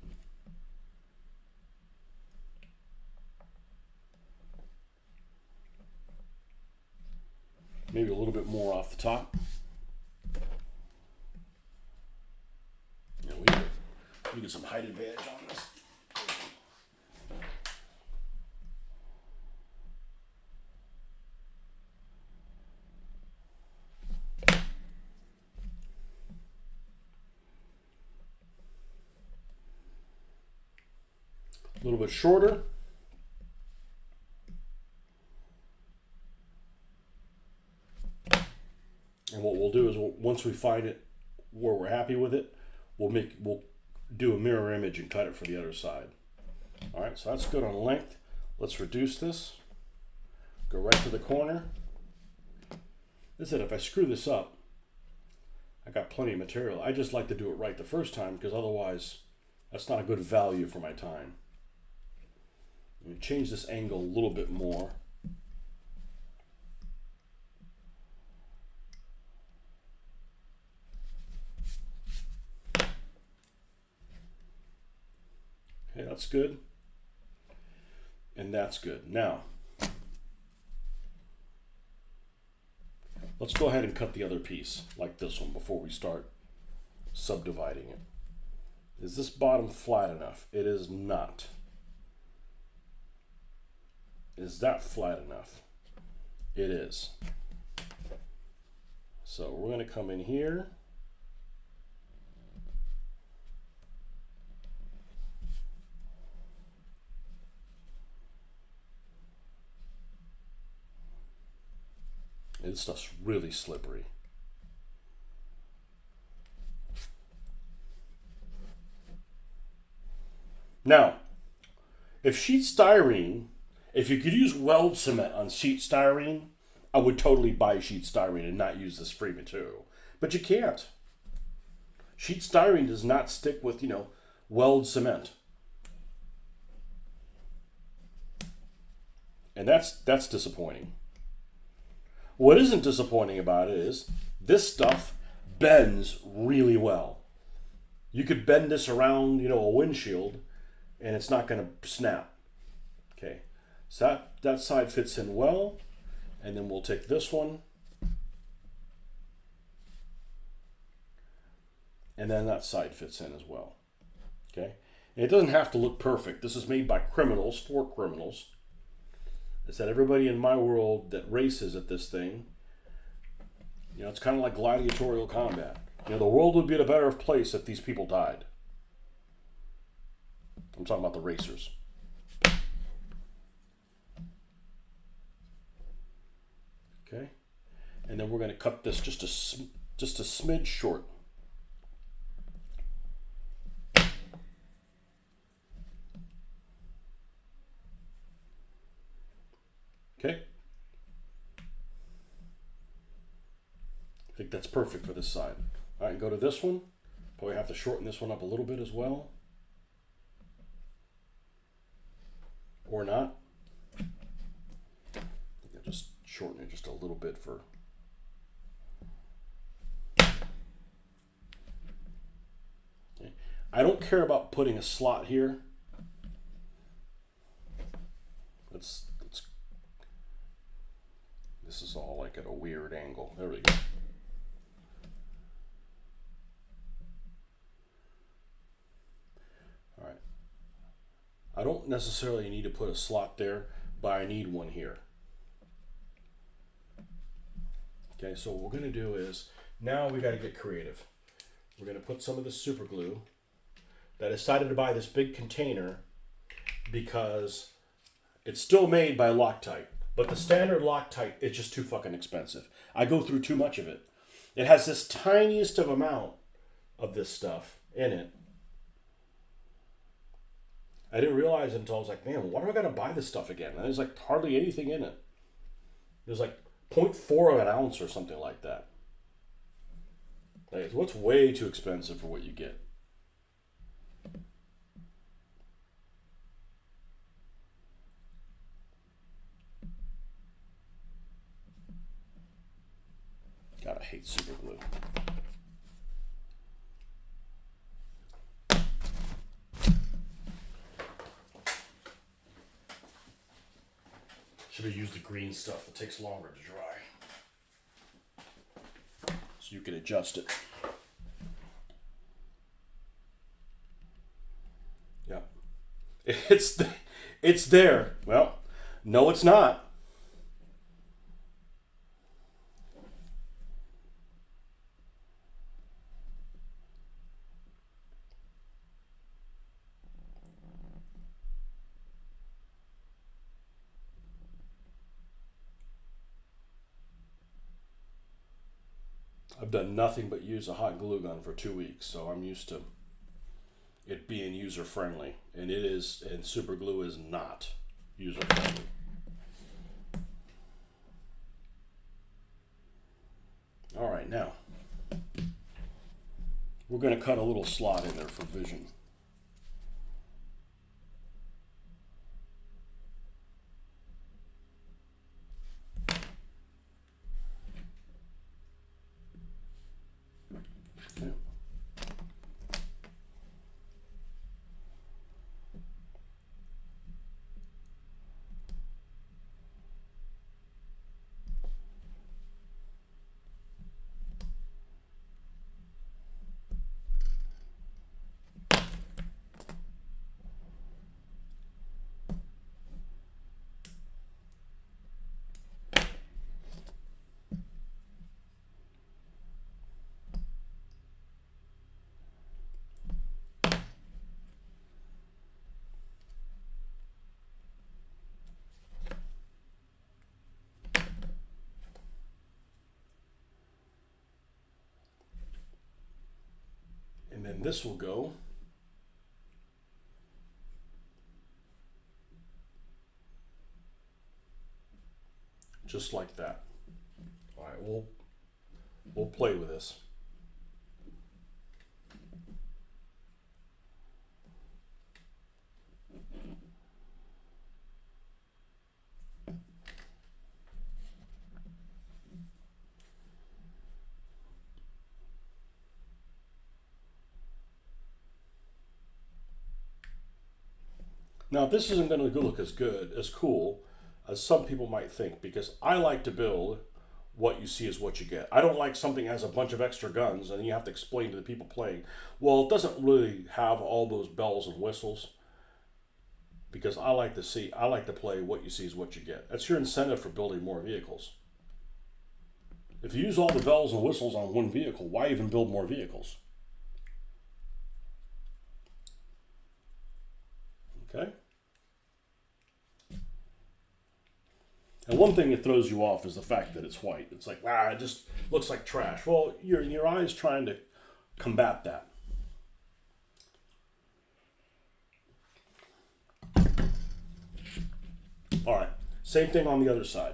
Maybe a little bit more off the top. We get some height advantage on this. A little bit shorter. And what we'll do is once we find it where we're happy with it, we'll do a mirror image and cut it for the other side. All right, so that's good on length. Let's reduce this. Go right to the corner. This is it. If I screw this up, I got plenty of material. I just like to do it right the first time because otherwise that's not a good value for my time. Let me change this angle a little bit more. Okay, that's good. And that's good. Now, let's go ahead and cut the other piece like this one before we start subdividing it. Is this bottom flat enough? It is not. Is that flat enough? It is. So we're going to come in here. This stuff's really slippery. Now, if you could use weld cement on sheet styrene, I would totally buy sheet styrene and not use this free material. But you can't. Sheet styrene does not stick with, weld cement. And that's disappointing. What isn't disappointing about it is this stuff bends really well. You could bend this around, a windshield, and it's not going to snap. Okay, so that side fits in well, and then we'll take this one, and then that side fits in as well. Okay, and it doesn't have to look perfect. This is made by criminals, for criminals. Is that everybody in my world that races at this thing, it's kind of like gladiatorial combat. The world would be in a better place if these people died. I'm talking about the racers. Okay, and then we're going to cut this just a smidge short. Okay. I think that's perfect for this side. All right, go to this one. Probably have to shorten this one up a little bit as well. Or not. I think I'll just shorten it just a little bit for... Okay. I don't care about putting a slot here. This is all like at a weird angle. There we go. All right. I don't necessarily need to put a slot there, but I need one here. Okay, so what we're going to do is, now we got to get creative. We're going to put some of this super glue. I decided to buy this big container because it's still made by Loctite, but the standard Loctite is just too fucking expensive. I go through too much of it. It has this tiniest of amount of this stuff in it. I didn't realize it until I was like, man, why do I gotta buy this stuff again? And there's like hardly anything in it. There's like 0.4 of an ounce or something like that. Like, what's way too expensive for what you get. God, I hate super glue. Should have used the green stuff. It takes longer to dry. So you can adjust it. Yeah. It's there. Well, no, it's not. I've done nothing but use a hot glue gun for 2 weeks, so I'm used to it being user friendly, and it is, and super glue is not user friendly. All right, now we're going to cut a little slot in there for vision. Okay. And then this will go just like that. All right, we'll play with this. Now, this isn't going to look as good, as cool, as some people might think, because I like to build what you see is what you get. I don't like something that has a bunch of extra guns and you have to explain to the people playing, well, it doesn't really have all those bells and whistles, because I like to play what you see is what you get. That's your incentive for building more vehicles. If you use all the bells and whistles on one vehicle, why even build more vehicles? Okay? And one thing that throws you off is the fact that it's white. It's like, it just looks like trash. Well, your eye's trying to combat that. All right, same thing on the other side.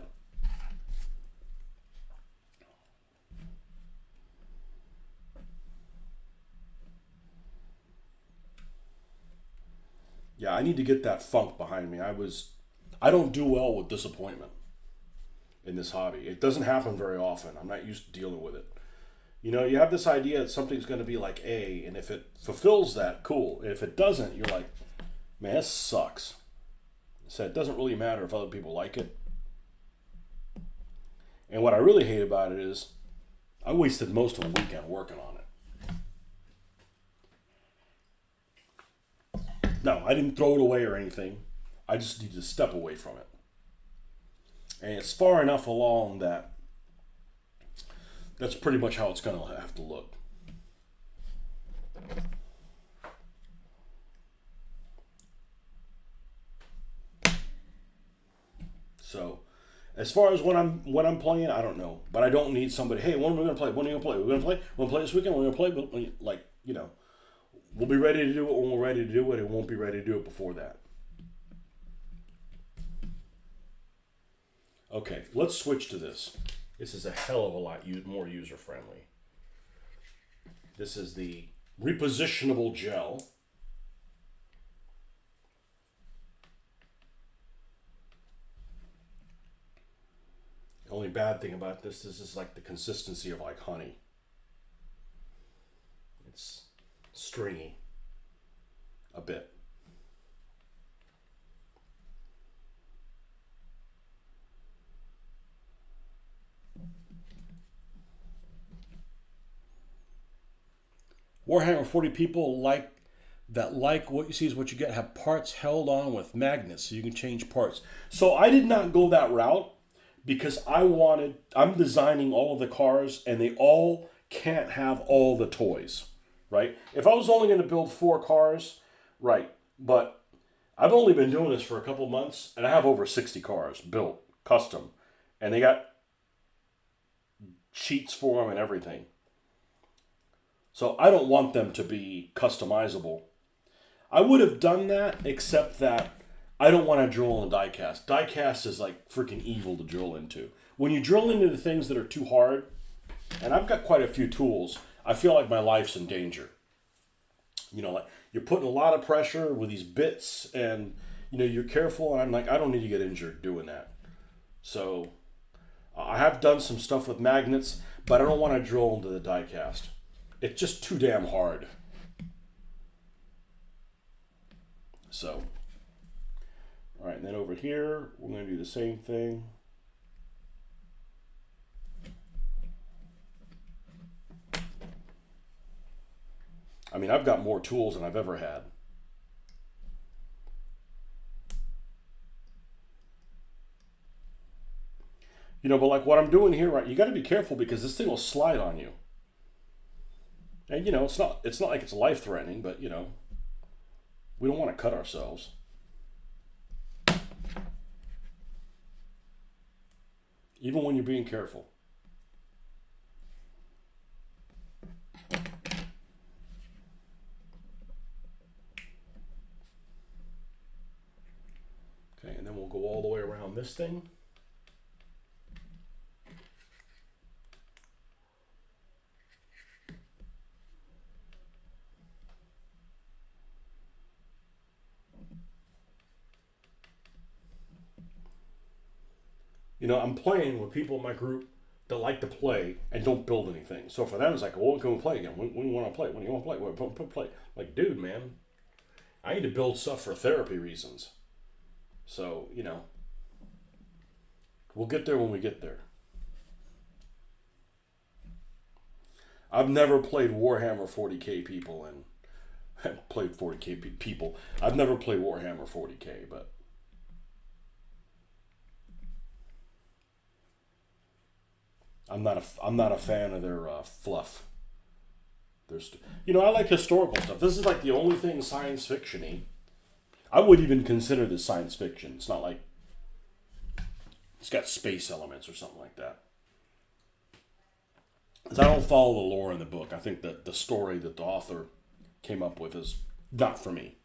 Yeah, I need to get that funk behind me. I don't do well with disappointment in this hobby. It doesn't happen very often. I'm not used to dealing with it. You know, you have this idea that something's going to be like A, and if it fulfills that, cool. And if it doesn't, you're like, man, this sucks. So it doesn't really matter if other people like it. And what I really hate about it is I wasted most of the weekend working on it. No, I didn't throw it away or anything. I just need to step away from it. And it's far enough along that That's pretty much how it's going to have to look. So, as far as when I'm playing, I don't know, but I don't need somebody. Hey, when are we gonna play? When are you gonna play? We're gonna play. We're gonna play this weekend. We're gonna play. Like, we'll be ready to do it when we're ready to do it. It won't be ready to do it before that. Okay, let's switch to this. This is a hell of a lot more user friendly. This is the repositionable gel. The only bad thing about this is like the consistency of like honey. It's stringy a bit. Warhammer 40 people like what you see is what you get, have parts held on with magnets so you can change parts. So I did not go that route because I'm designing all of the cars and they all can't have all the toys, right? If I was only going to build 4 cars, right, but I've only been doing this for a couple months and I have over 60 cars built, custom, and they got sheets for them and everything. So I don't want them to be customizable. I would have done that, except that I don't want to drill in a die cast. Die cast is like freaking evil to drill into. When you drill into the things that are too hard, and I've got quite a few tools, I feel like my life's in danger. Like you're putting a lot of pressure with these bits, and you're careful, and I'm like, I don't need to get injured doing that. So I have done some stuff with magnets, but I don't want to drill into the die cast. It's just too damn hard. So, all right, and then over here, we're going to do the same thing. I mean, I've got more tools than I've ever had. But like what I'm doing here, right, you got to be careful because this thing will slide on you. And it's not like it's life threatening, but we don't want to cut ourselves. Even when you're being careful. Okay, and then we'll go all the way around this thing. I'm playing with people in my group that like to play and don't build anything. So for them, it's like, well, when can we play again? When do you want to play? When do you want to play? When play? Like, dude, man, I need to build stuff for therapy reasons. So, we'll get there when we get there. I've never played Warhammer 40k people and played 40k people. I've never played Warhammer 40k, but I'm not a fan of their fluff. I like historical stuff. This is like the only thing science fiction-y. I would even consider this science fiction. It's not like it's got space elements or something like that. Because I don't follow the lore in the book. I think that the story that the author came up with is not for me.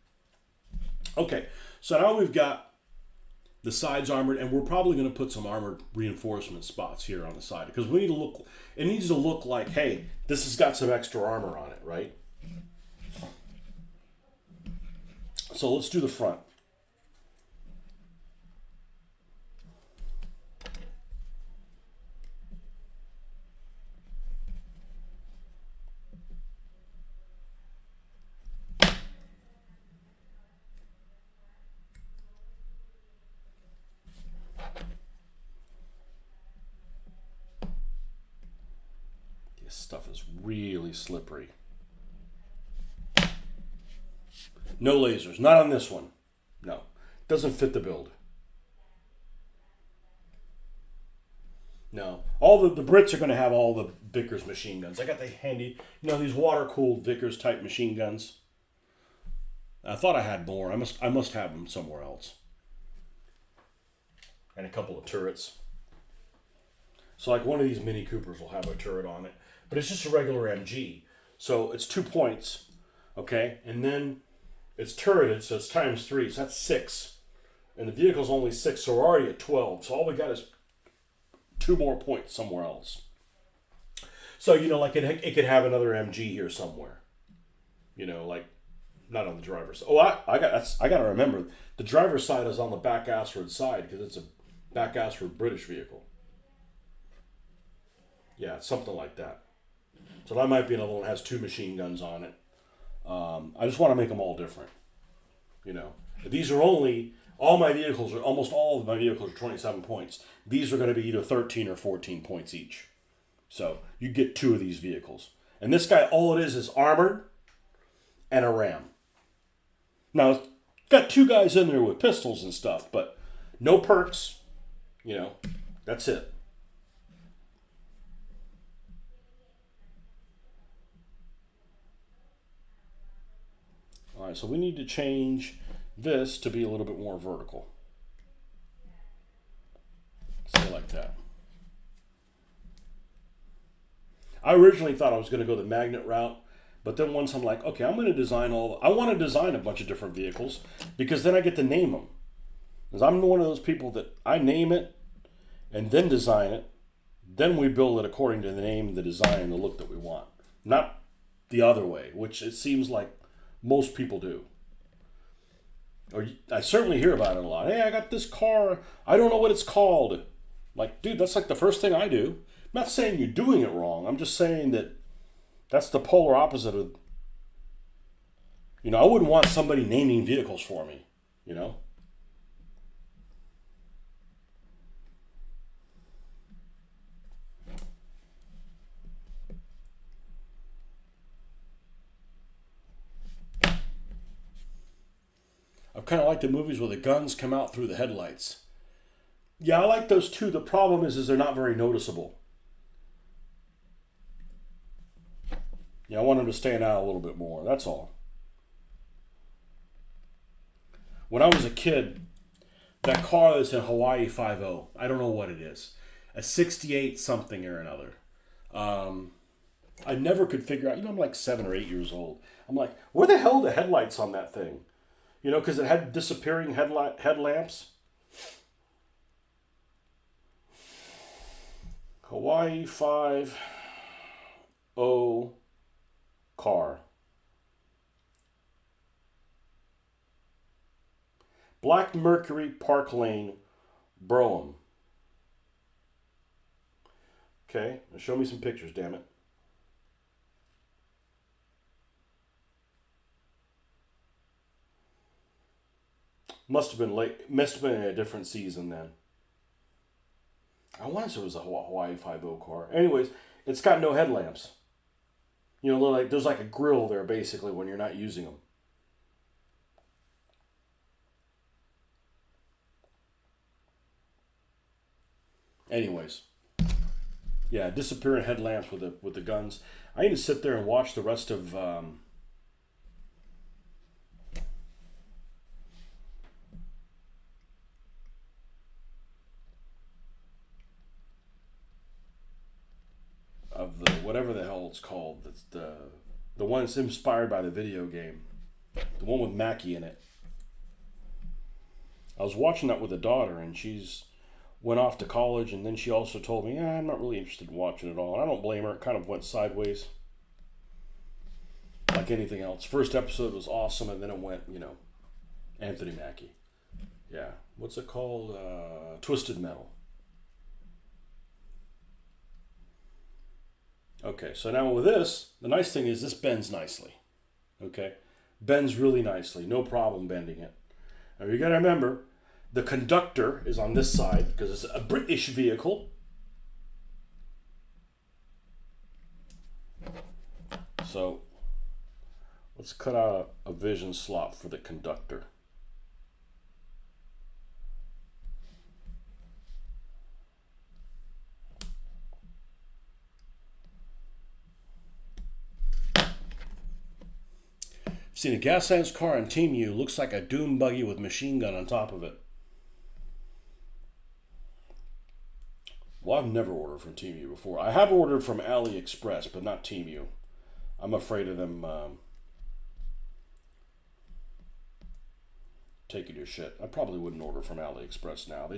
Okay, so now we've got the sides armored, and we're probably going to put some armored reinforcement spots here on the side because it needs to look like, hey, this has got some extra armor on it, right? So let's do the front. This stuff is really slippery. No lasers. Not on this one. No. Doesn't fit the build. No. All the Brits are going to have all the Vickers machine guns. I got the handy, these water-cooled Vickers type machine guns. I thought I had more. I must have them somewhere else. And a couple of turrets. So like one of these Mini Coopers will have a turret on it, but it's just a regular MG. So it's 2 points, okay, and then it's turreted, so it's times 3, so that's 6, and the vehicle's only 6, so we're already at 12. So all we got is 2 more points somewhere else. So like it could have another MG here somewhere, like not on the driver's. Oh, I got to remember the driver's side is on the back assward side because it's a back assward British vehicle. Yeah, something like that. So that might be another one that has 2 machine guns on it. I just want to make them all different. These are almost all of my vehicles are 27 points. These are going to be either 13 or 14 points each. So you get 2 of these vehicles. And this guy, all it is armored and a ram. Now, it's got 2 guys in there with pistols and stuff, but no perks. That's it. All right, so we need to change this to be a little bit more vertical. Say like that. I originally thought I was going to go the magnet route, but then once I'm like, okay, I'm going to design I want to design a bunch of different vehicles because then I get to name them. Because I'm one of those people that I name it and then design it, then we build it according to the name, the design, and the look that we want. Not the other way, which it seems like most people do. Or I certainly hear about it a lot. Hey, I got this car. I don't know what it's called. Like, dude, that's like the first thing I do. I'm not saying you're doing it wrong. I'm just saying that that's the polar opposite of, I wouldn't want somebody naming vehicles for me, I kind of like the movies where the guns come out through the headlights. Yeah, I like those too. The problem is they're not very noticeable. I want them to stand out a little bit more. That's all. When I was a kid, that car that's in Hawaii 5.0, I don't know what it is, a 68 something or another. I never could figure out. I'm like 7 or 8 years old. I'm like, where the hell are the headlights on that thing? Because it had disappearing headlamps. Hawaii 5.0 car. Black Mercury, Park Lane, Brougham. Okay, now show me some pictures, damn it. Must have been late. Must have been in a different season then. I want to say it was a Hawaii 5.0 car. Anyways, it's got no headlamps. There's like a grill there basically when you're not using them. Anyways, yeah, disappearing headlamps with the guns. I need to sit there and watch the rest of. Of the whatever the hell it's called, that's the one that's inspired by the video game, the one with Mackie in it. I was watching that with a daughter, and she's went off to college, and then she also told me, I'm not really interested in watching it all. And I don't blame her. It kind of went sideways, like anything else. First episode was awesome, and then it went, Anthony Mackie. Yeah, what's it called? Twisted Metal. Okay, so now with this, the nice thing is this bends nicely. Okay, bends really nicely, no problem bending it. Now you got to remember, the conductor is on this side because it's a British vehicle. So let's cut out a vision slot for the conductor. Seen a Gaslands car on Temu. Looks like a dune buggy with machine gun on top of it. Well, I've never ordered from Temu before. I have ordered from AliExpress, but not Temu. I'm afraid of them taking your shit. I probably wouldn't order from AliExpress now.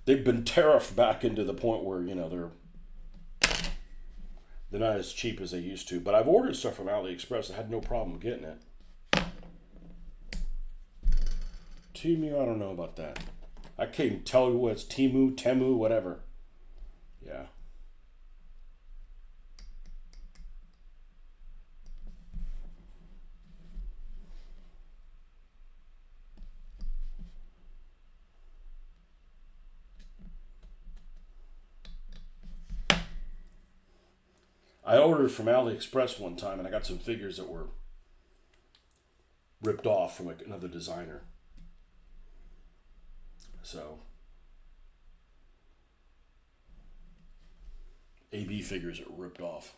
They've been tariffed back into the point where, you know, they're not as cheap as they used to. But I've ordered stuff from AliExpress. I had no problem getting it. Temu, I don't know about that. I can't tell you what it's Temu, whatever. Yeah. I ordered from AliExpress one time and I got some figures that were ripped off from another designer. So, AB figures are ripped off.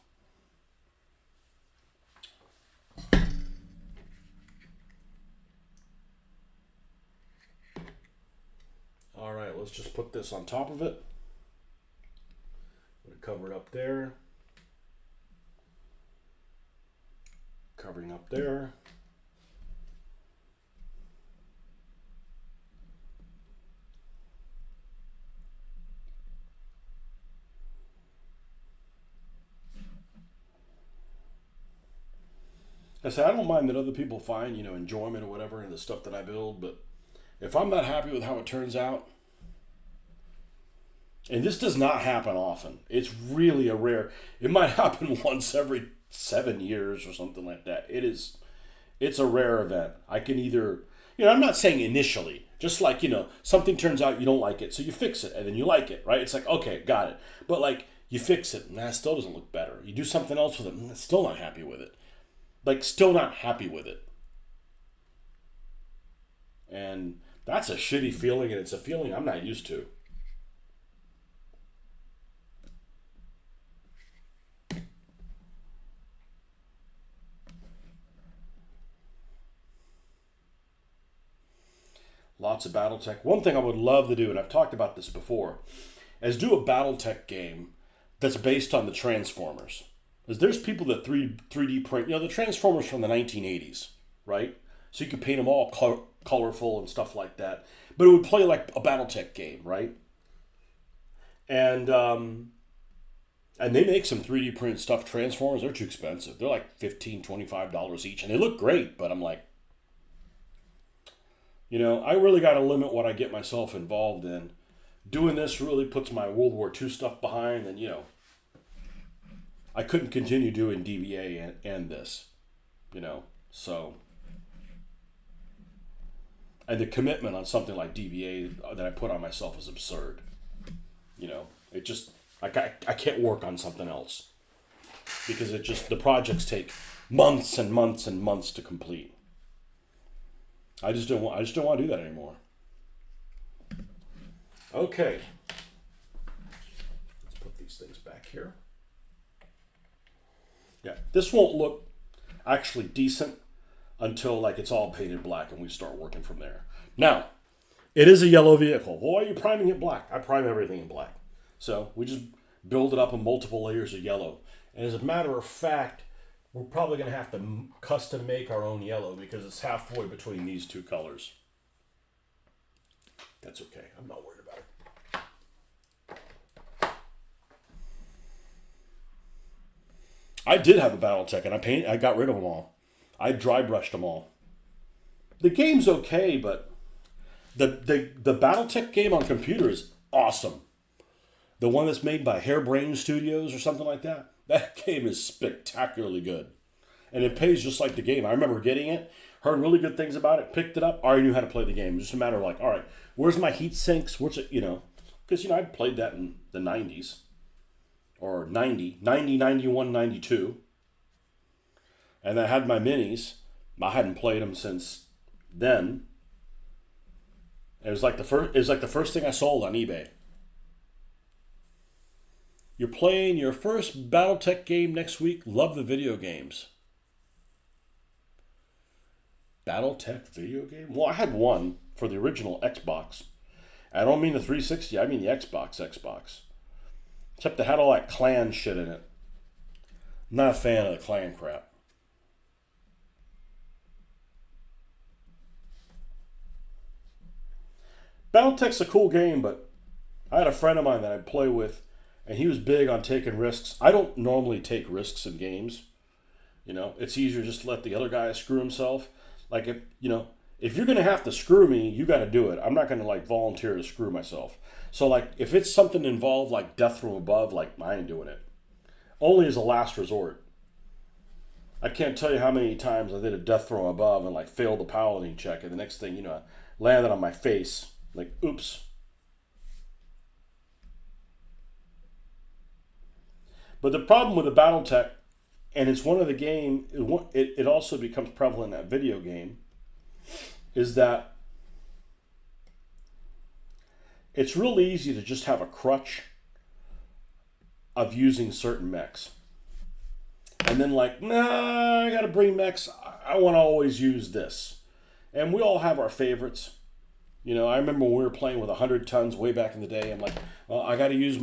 All right, let's just put this on top of it. I'm going to cover it up there. Covering up there. I say I don't mind that other people find, you know, enjoyment or whatever in the stuff that I build, but if I'm not happy with how it turns out, and this does not happen often, it's really a rare. It might happen once every 7 years or something like that. It's a rare event. I can either, you know, I'm not saying initially, just like, you know, something turns out you don't like it, so you fix it and then you like it, right? It's like, okay, got it. But like you fix it, and that still doesn't look better. You do something else with it, and still not happy with it. Like, still not happy with it. And that's a shitty feeling, and it's a feeling I'm not used to. Lots of Battletech. One thing I would love to do, and I've talked about this before, is do a Battletech game that's based on the Transformers. Because there's people that 3D print, you know, the Transformers from the 1980s, right? So you could paint them all colorful and stuff like that. But it would play like a Battletech game, right? And they make some 3D print stuffed Transformers. They're too expensive. They're like $15, $25 each. And they look great, but I'm like, you know, I really got to limit what I get myself involved in. Doing this really puts my World War II stuff behind, and, you know, I couldn't continue doing DBA and this, you know, so. And the commitment on something like DBA that I put on myself is absurd. You know, it just, I can't work on something else. Because the projects take months and months and months to complete. I just don't want to do that anymore. Okay. Let's put these things back here. Yeah, this won't look actually decent until like it's all painted black and we start working from there. Now, it is a yellow vehicle. Well, why are you priming it black? I prime everything in black. So we just build it up in multiple layers of yellow. And as a matter of fact, we're probably going to have to custom make our own yellow because it's halfway between these two colors. That's okay. I'm not worried about it. I did have a Battletech, and I got rid of them all. I dry brushed them all. The game's okay, but the Battletech game on computer is awesome. The one that's made by Harebrained Studios or something like that. That game is spectacularly good. And it plays just like the game. I remember getting it, heard really good things about it, picked it up, already knew how to play the game. It was just a matter of like, all right, where's my heat sinks? Where's it, you know? Because, you know, I'd played that in the 90s. Or 90, 91, 92. And I had my minis. I hadn't played them since then. It was like the first thing I sold on eBay. You're playing your first Battletech game next week. Love the video games. BattleTech video game? Well, I had one for the original Xbox. I don't mean the 360, I mean the Xbox. Except they had all that clan shit in it. I'm not a fan of the clan crap. BattleTech's a cool game, but I had a friend of mine that I'd play with, and he was big on taking risks. I don't normally take risks in games. You know, it's easier just to let the other guy screw himself. Like if you're gonna have to screw me, you got to do it. I'm not gonna like volunteer to screw myself. So like, if it's something involved like death from above, like I ain't doing it. Only as a last resort. I can't tell you how many times I did a death from above and like failed the paladin check, and the next thing you know, I landed on my face. Like, oops. But the problem with the BattleTech, and it's one of the game, it also becomes prevalent in that video game, is that it's really easy to just have a crutch of using certain mechs. And then like, nah, I gotta bring mechs, I wanna always use this. And we all have our favorites. You know, I remember when we were playing with 100 tons way back in the day, I'm like, well, I gotta use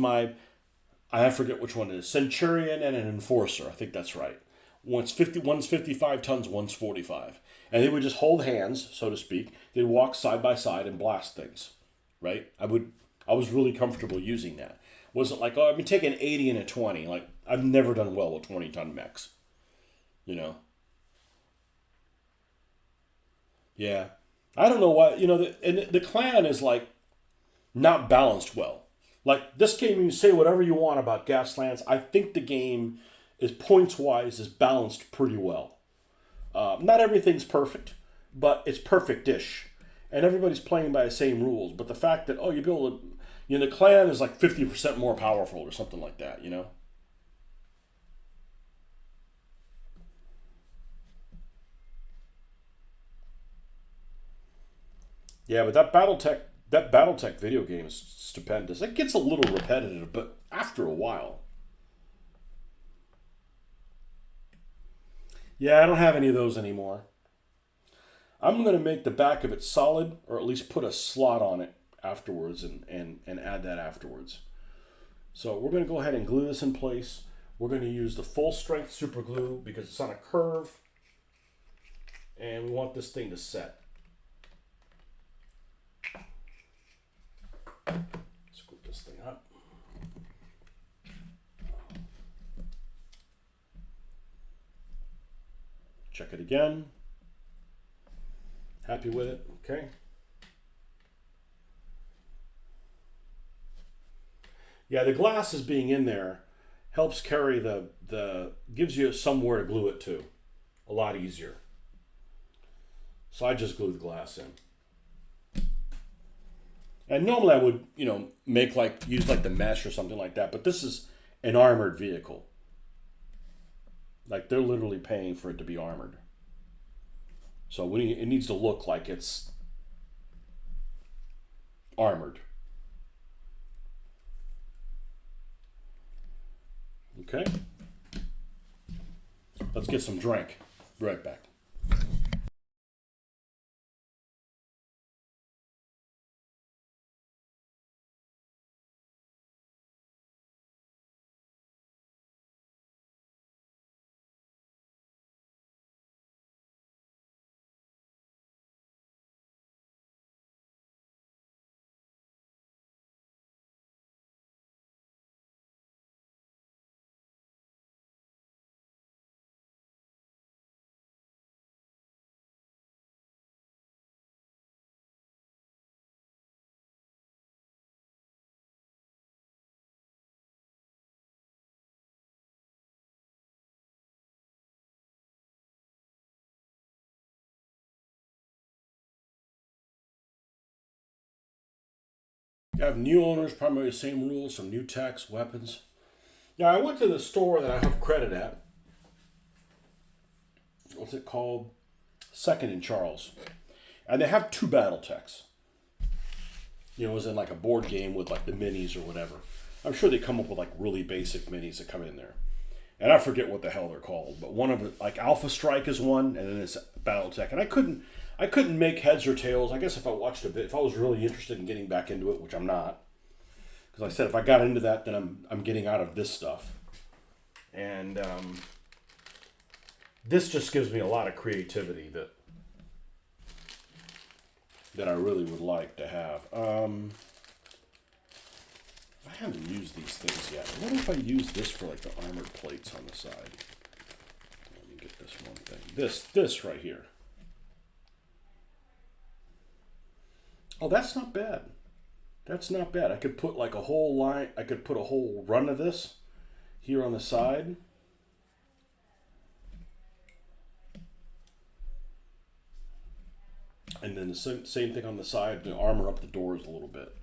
I forget which one it is, Centurion and an Enforcer, I think that's right. One's 55 tons, one's 45. And they would just hold hands, so to speak. They'd walk side by side and blast things, right? I was really comfortable using that. Wasn't like, oh, I've been taking 80 and a 20. Like, I've never done well with 20-ton mechs, you know? Yeah. I don't know why, you know, the clan is like not balanced well. Like this game, you can say whatever you want about Gaslands. I think the game is points-wise is balanced pretty well. Not everything's perfect, but it's perfect-ish. And everybody's playing by the same rules. But the fact that, you build the clan is like 50% more powerful or something like that, you know? Yeah, but that BattleTech video game is stupendous. It gets a little repetitive, but after a while. Yeah, I don't have any of those anymore. I'm going to make the back of it solid, or at least put a slot on it afterwards and add that afterwards. So we're going to go ahead and glue this in place. We're going to use the full strength super glue because it's on a curve. And we want this thing to set. Scoop this thing up. Check it again. Happy with it? Okay. Yeah, the glasses being in there helps carry gives you somewhere to glue it to. A lot easier. So I just glue the glass in. And normally I would, use the mesh or something like that, but this is an armored vehicle. Like they're literally paying for it to be armored. So it needs to look like it's armored. Okay. Let's get some drink. Be right back. You have new owners, primarily the same rules, some new techs, weapons. Yeah, I went to the store that I have credit at. What's it called? Second in Charles. And they have two battle techs. It was in like a board game with like the minis or whatever. I'm sure they come up with like really basic minis that come in there. And I forget what the hell they're called, but one of it, like Alpha Strike is one, and then it's BattleTech. And I couldn't make heads or tails. I guess if I watched a bit, if I was really interested in getting back into it, which I'm not, because like I said, if I got into that, then I'm getting out of this stuff. And this just gives me a lot of creativity that I really would like to have. I haven't used these things yet. What if I use this for like the armored plates on the side? Let me get this one thing. This right here. Oh, that's not bad. That's not bad. I could put like a whole line. I could put a whole run of this here on the side. And then the same thing on the side to armor up the doors a little bit.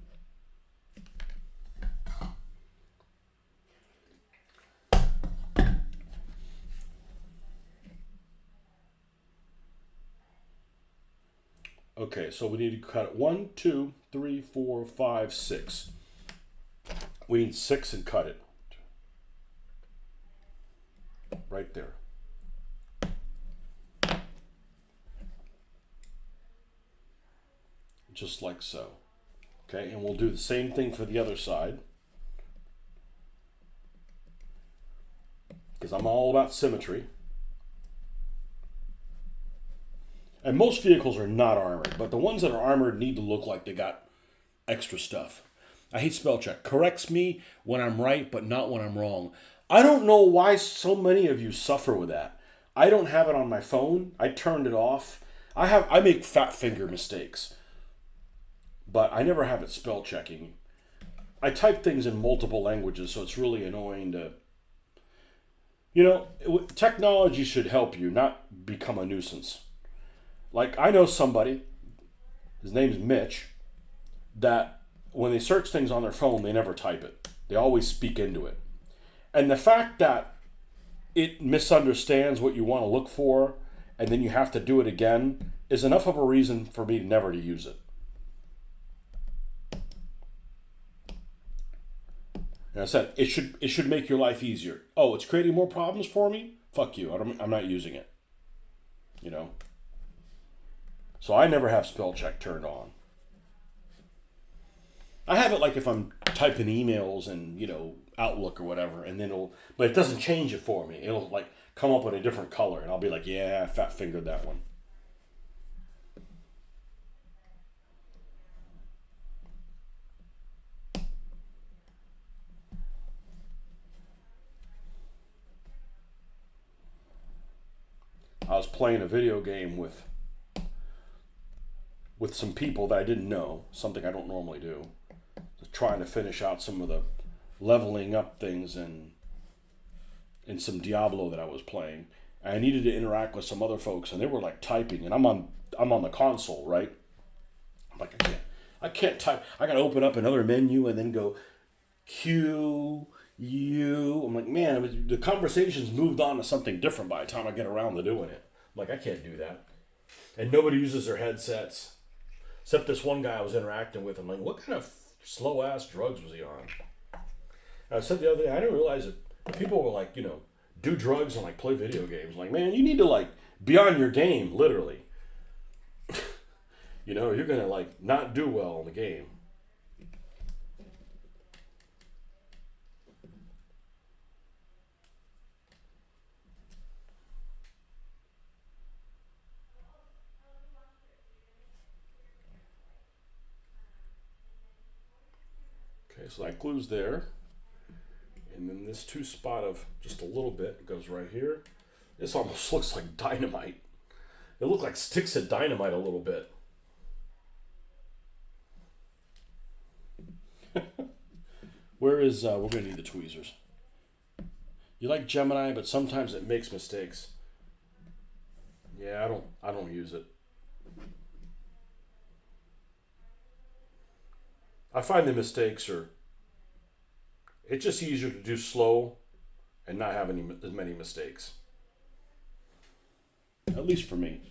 Okay, so we need to cut it 1, 2, 3, 4, 5, 6. We need 6 and cut it. Right there. Just like so. Okay, and we'll do the same thing for the other side. Because I'm all about symmetry. And most vehicles are not armored, but the ones that are armored need to look like they got extra stuff. I hate spell check. Corrects me when I'm right, but not when I'm wrong. I don't know why so many of you suffer with that. I don't have it on my phone. I turned it off. I make fat finger mistakes, but I never have it spell checking. I type things in multiple languages, so it's really annoying to. You know, technology should help you, not become a nuisance. Like, I know somebody, his name's Mitch, that when they search things on their phone, they never type it. They always speak into it. And the fact that it misunderstands what you want to look for, and then you have to do it again, is enough of a reason for me never to use it. And I said, it should make your life easier. Oh, it's creating more problems for me? Fuck you. I'm not using it. You know? So I never have spell check turned on. I have it like if I'm typing emails and, you know, Outlook or whatever, and then but it doesn't change it for me. It'll like come up with a different color, and I'll be like, yeah, I fat fingered that one. I was playing a video game with some people that I didn't know, something I don't normally do, trying to finish out some of the leveling up things in some Diablo that I was playing. And I needed to interact with some other folks, and they were like typing, and I'm on the console, right? I'm like, I can't type. I gotta open up another menu and then go Q U. I'm like, man, the conversation's moved on to something different by the time I get around to doing it. I'm like, I can't do that. And nobody uses their headsets. Except this one guy I was interacting with. I'm like, what kind of slow ass drugs was he on? And I said the other day, I didn't realize that people were like, you know, do drugs and like play video games. Like, man, you need to like be on your game, literally. You know, you're gonna like not do well in the game. Okay, so that glue's there. And then this two spot of just a little bit goes right here. This almost looks like dynamite. It looks like sticks of dynamite a little bit. We're gonna need the tweezers. You like Gemini, but sometimes it makes mistakes. Yeah, I don't use it. I find the mistakes are. It's just easier to do slow, and not have as many mistakes. At least for me.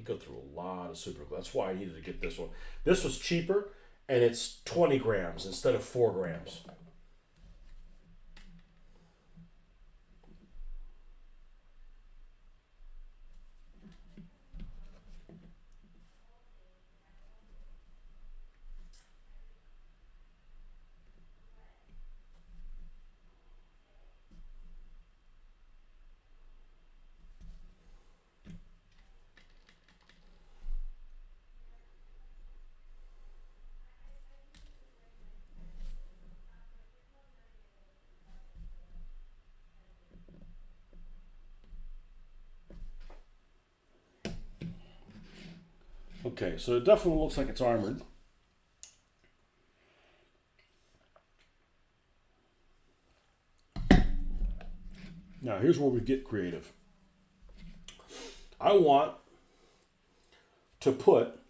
go through a lot of super glue. That's why I needed to get this one. This was cheaper, and it's 20 grams instead of 4 grams. Okay, so it definitely looks like it's armored. Now, here's where we get creative. I want to put,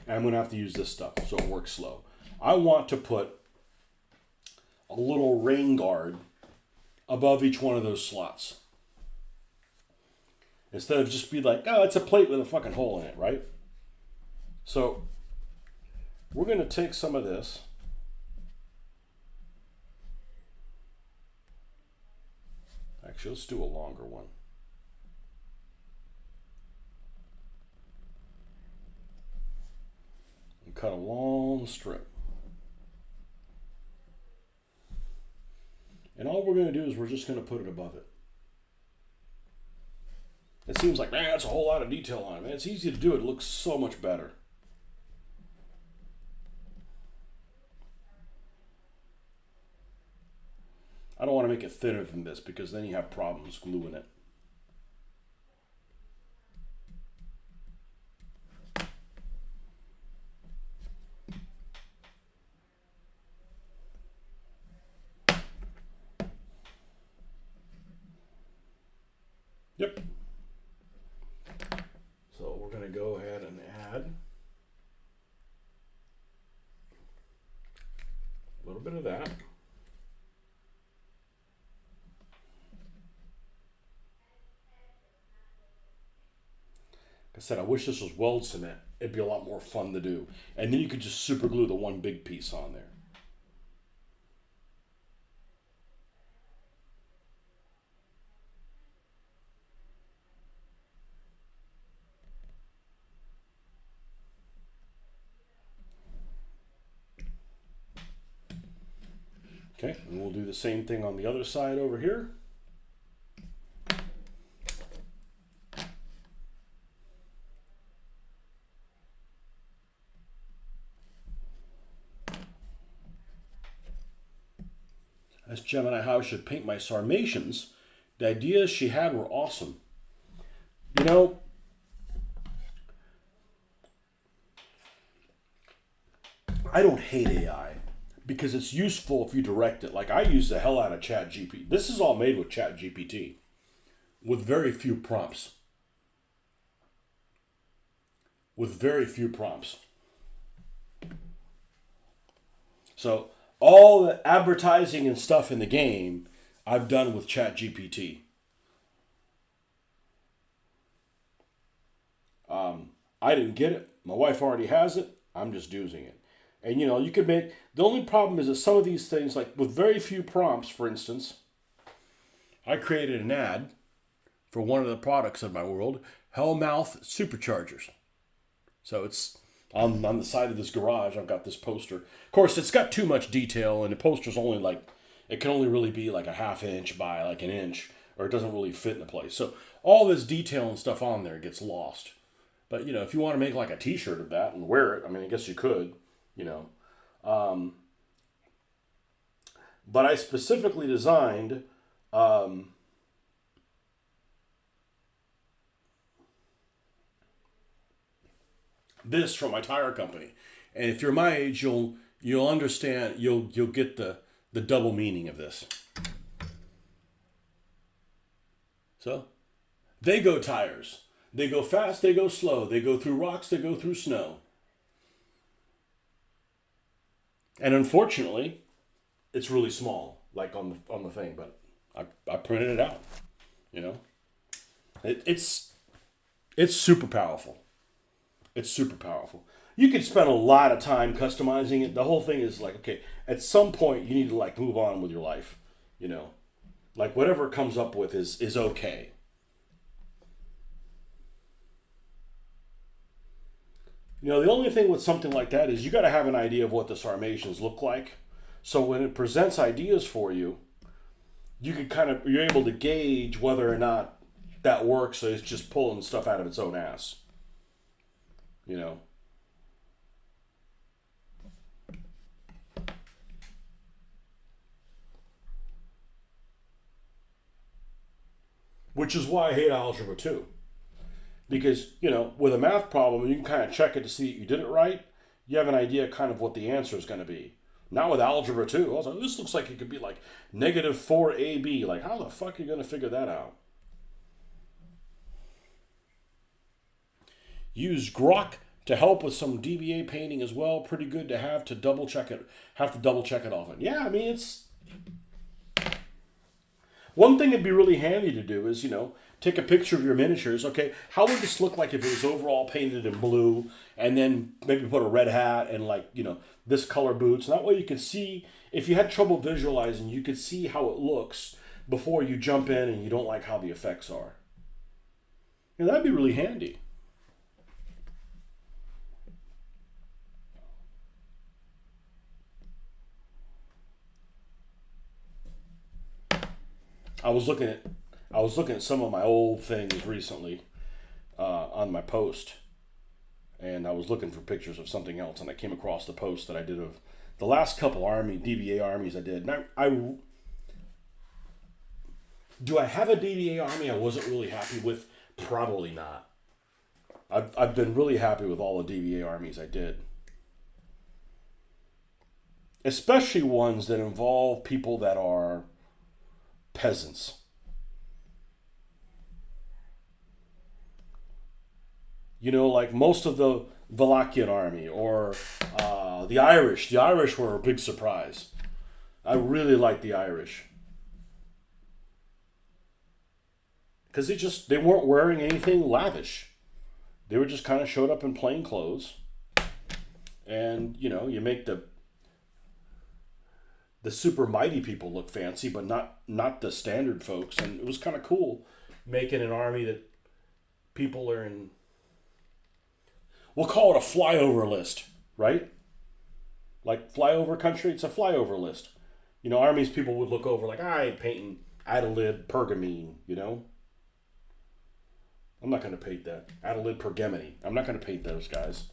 and I'm going to have to use this stuff so it works slow. I want to put a little rain guard above each one of those slots. Instead of just be like, oh, it's a plate with a fucking hole in it, right? So we're going to take some of this. Actually, let's do a longer one. And cut a long strip. And all we're going to do is we're just going to put it above it. It seems like, man, that's a whole lot of detail on it. Man, it's easy to do. It looks so much better. I don't want to make it thinner than this because then you have problems gluing it. Yep. So we're going to go ahead and add a little bit of that. Like I said, I wish this was weld cement. It'd be a lot more fun to do. And then you could just super glue the one big piece on there. Okay, and we'll do the same thing on the other side over here. As Gemini how I should paint my Sarmatians, the ideas she had were awesome. You know, I don't hate AI because it's useful if you direct it. Like I use the hell out of ChatGPT. This is all made with ChatGPT with very few prompts. So all the advertising and stuff in the game I've done with ChatGPT. I didn't get it. My wife already has it. I'm just using it. And you know, you could make, the only problem is that some of these things, like with very few prompts, for instance, I created an ad for one of the products in my world, Hellmouth Superchargers. So it's on the side of this garage. I've got this poster. Of course, it's got too much detail, and the poster's only like, it can only really be like a ½ inch by like an inch, or it doesn't really fit in the place. So all this detail and stuff on there gets lost. But you know, if you want to make like a T-shirt of that and wear it, I mean, I guess you could, you know. But I specifically designed this from my tire company, and if you're my age, you'll understand. You'll get the double meaning of this. So, they go tires. They go fast. They go slow. They go through rocks. They go through snow. And unfortunately, it's really small, like on the thing. But I printed it out. You know, it's It's super powerful. It's super powerful. You could spend a lot of time customizing it. The whole thing is like, okay, at some point you need to like move on with your life. You know, like whatever it comes up with is okay. You know, the only thing with something like that is you got to have an idea of what the Sarmatians look like. So when it presents ideas for you, you can kind of you're able to gauge whether or not that works. So it's just pulling stuff out of its own ass. You know, which is why I hate algebra too. Because you know, with a math problem, you can kind of check it to see that you did it right. You have an idea kind of what the answer is going to be. Not with algebra two. I was like, this looks like it could be like negative 4ab. Like, how the fuck are you going to figure that out? Use Grok to help with some DBA painting as well. Pretty good to have to double check it. Have to double check it often. Yeah, I mean it's one thing that'd be really handy to do is, you know, take a picture of your miniatures. Okay, how would this look like if it was overall painted in blue, and then maybe put a red hat and like, you know, this color boots. And that way you could see, if you had trouble visualizing, you could see how it looks before you jump in and you don't like how the effects are. You know, that'd be really handy. I was looking at I was looking at some of my old things recently on my post, and I was looking for pictures of something else, and I came across the post that I did of the last couple army DBA armies I did. And I do I have a DBA army I wasn't really happy with? Probably not. I've been really happy with all the DBA armies I did, especially ones that involve people that are peasants. You know, like most of the Wallachian army or the Irish. The Irish were a big surprise. I really liked the Irish because they weren't wearing anything lavish. They were just kind of showed up in plain clothes, and you know, you make the super mighty people look fancy, but not the standard folks. And it was kind of cool making an army that people are in. We'll call it a flyover list, right? Like flyover country, it's a flyover list. You know, armies people would look over like, I ain't painting Adalid Pergamene, you know? I'm not going to paint that. Adalid Pergamene. I'm not going to paint those guys.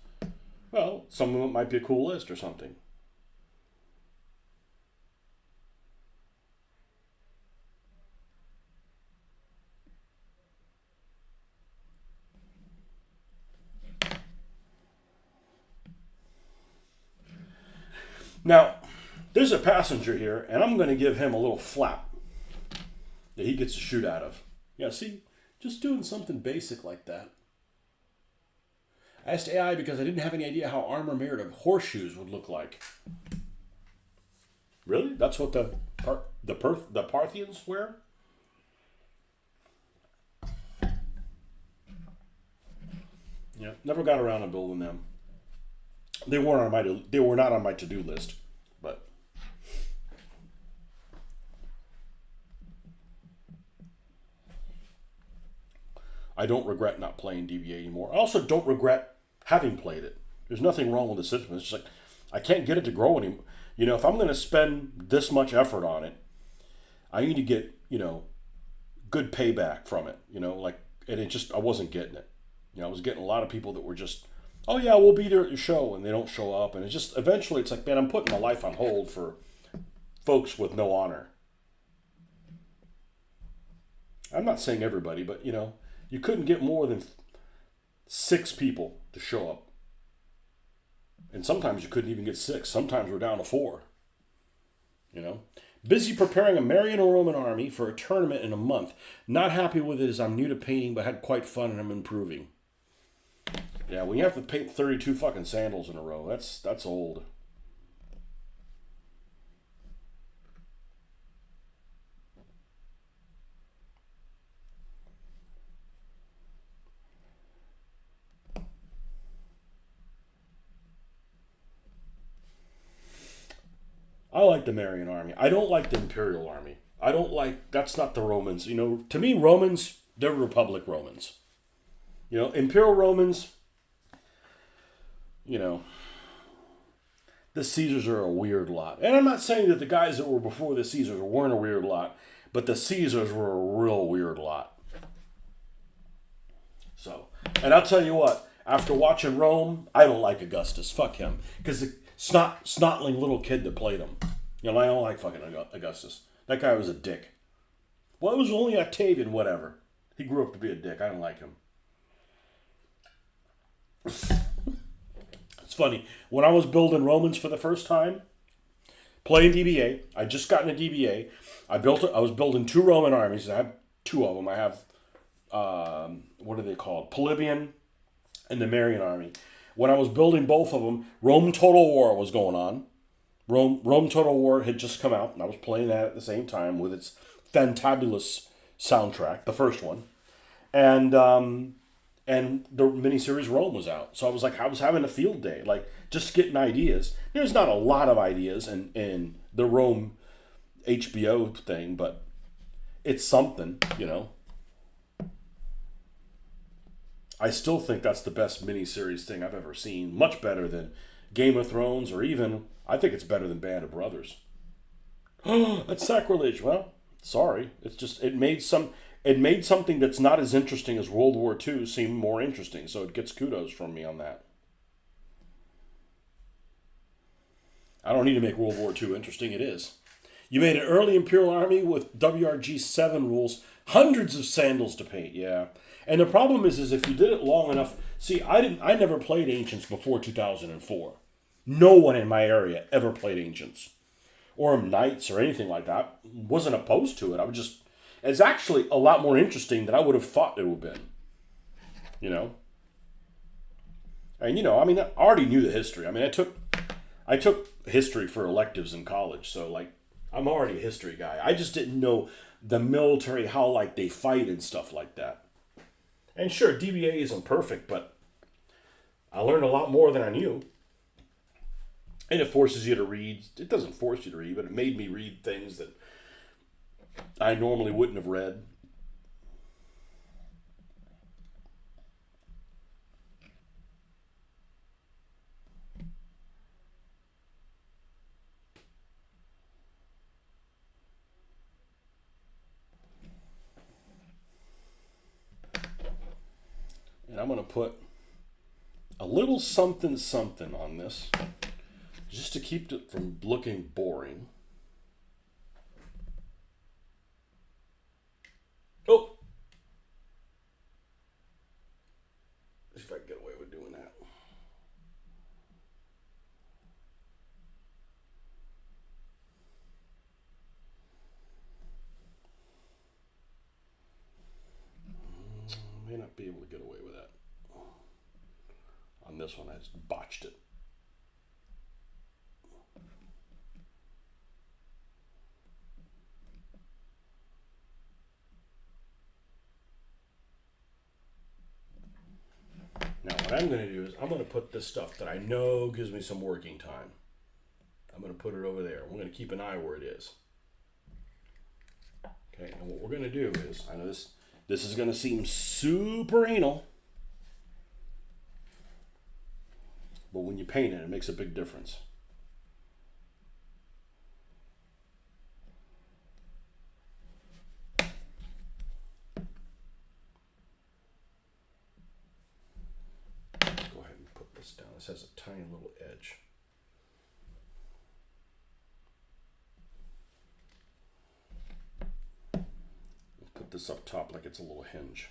Well, some of them might be a cool list or something. Now, there's a passenger here, and I'm going to give him a little flap that he gets to shoot out of. Yeah, see? Just doing something basic like that. I asked AI because I didn't have any idea how armor mirrored of horseshoes would look like. Really? That's what the Parthians wear? Yeah, never got around to building them. They were not on my to-do list, but I don't regret not playing DBA anymore. I also don't regret having played it. There's nothing wrong with the system. It's just like I can't get it to grow anymore. You know, if I'm going to spend this much effort on it, I need to get, you know, good payback from it. You know, like, and it just I wasn't getting it. You know, I was getting a lot of people that were just, oh yeah, we'll be there at your show, and they don't show up, and it's just eventually it's like, man, I'm putting my life on hold for folks with no honor. I'm not saying everybody, but you know, you couldn't get more than 6 people to show up, and sometimes you couldn't even get 6. Sometimes we're down to 4. You know, busy preparing a Marian Roman army for a tournament in a month. Not happy with it as I'm new to painting, but had quite fun and I'm improving. Yeah, when you have to paint 32 fucking sandals in a row, that's old. like the Marian army. I don't like the Imperial army. I don't like, that's not the Romans. You know, to me, Romans, they're Republic Romans. You know, Imperial Romans, you know, the Caesars are a weird lot. And I'm not saying that the guys that were before the Caesars weren't a weird lot, but the Caesars were a real weird lot. So, and I'll tell you what, after watching Rome, I don't like Augustus. Fuck him. Because the snotling little kid that played him. You know, I don't like fucking Augustus. That guy was a dick. Well, it was only Octavian, whatever. He grew up to be a dick. I don't like him. It's funny. When I was building Romans for the first time, playing DBA, I just gotten a DBA. I was building 2 Roman armies. I have 2 of them. I have, what are they called? Polybian and the Marian army. When I was building both of them, Rome Total War was going on. Rome Total War had just come out, and I was playing that at the same time with its fantabulous soundtrack, the first one. And the miniseries Rome was out. So I was having a field day, like just getting ideas. There's not a lot of ideas in the Rome HBO thing, but it's something, you know. I still think that's the best miniseries thing I've ever seen. Much better than Game of Thrones, or even, I think it's better than Band of Brothers. That's sacrilege. Well, sorry. It's just, it made something that's not as interesting as World War II seem more interesting. So it gets kudos from me on that. I don't need to make World War II interesting. It is. You made an early Imperial Army with WRG 7 rules, hundreds of sandals to paint. Yeah. And the problem is if you did it long enough. See, I never played Ancients before 2004. No one in my area ever played Ancients. Or Knights or anything like that. Wasn't opposed to it. It's actually a lot more interesting than I would have thought it would have been. You know? And, you know, I mean, I already knew the history. I mean, I took history for electives in college. So, like, I'm already a history guy. I just didn't know the military, how, like, they fight and stuff like that. And sure, DBA isn't perfect, but I learned a lot more than I knew. And it forces you to read. It doesn't force you to read, but it made me read things that I normally wouldn't have read. And I'm going to put a little something something on this, just to keep it from looking boring. Oh! Let's see if I can get away with doing that. May not be able to get away with that. On this one, I just botched it. Now, what I'm going to do is I'm going to put this stuff that I know gives me some working time. I'm going to put it over there. We're going to keep an eye where it is. Okay, and what we're going to do is, I know this is going to seem super anal, but when you paint it, it makes a big difference. Let's go ahead and put this down. This has a tiny little edge. Put this up top like it's a little hinge.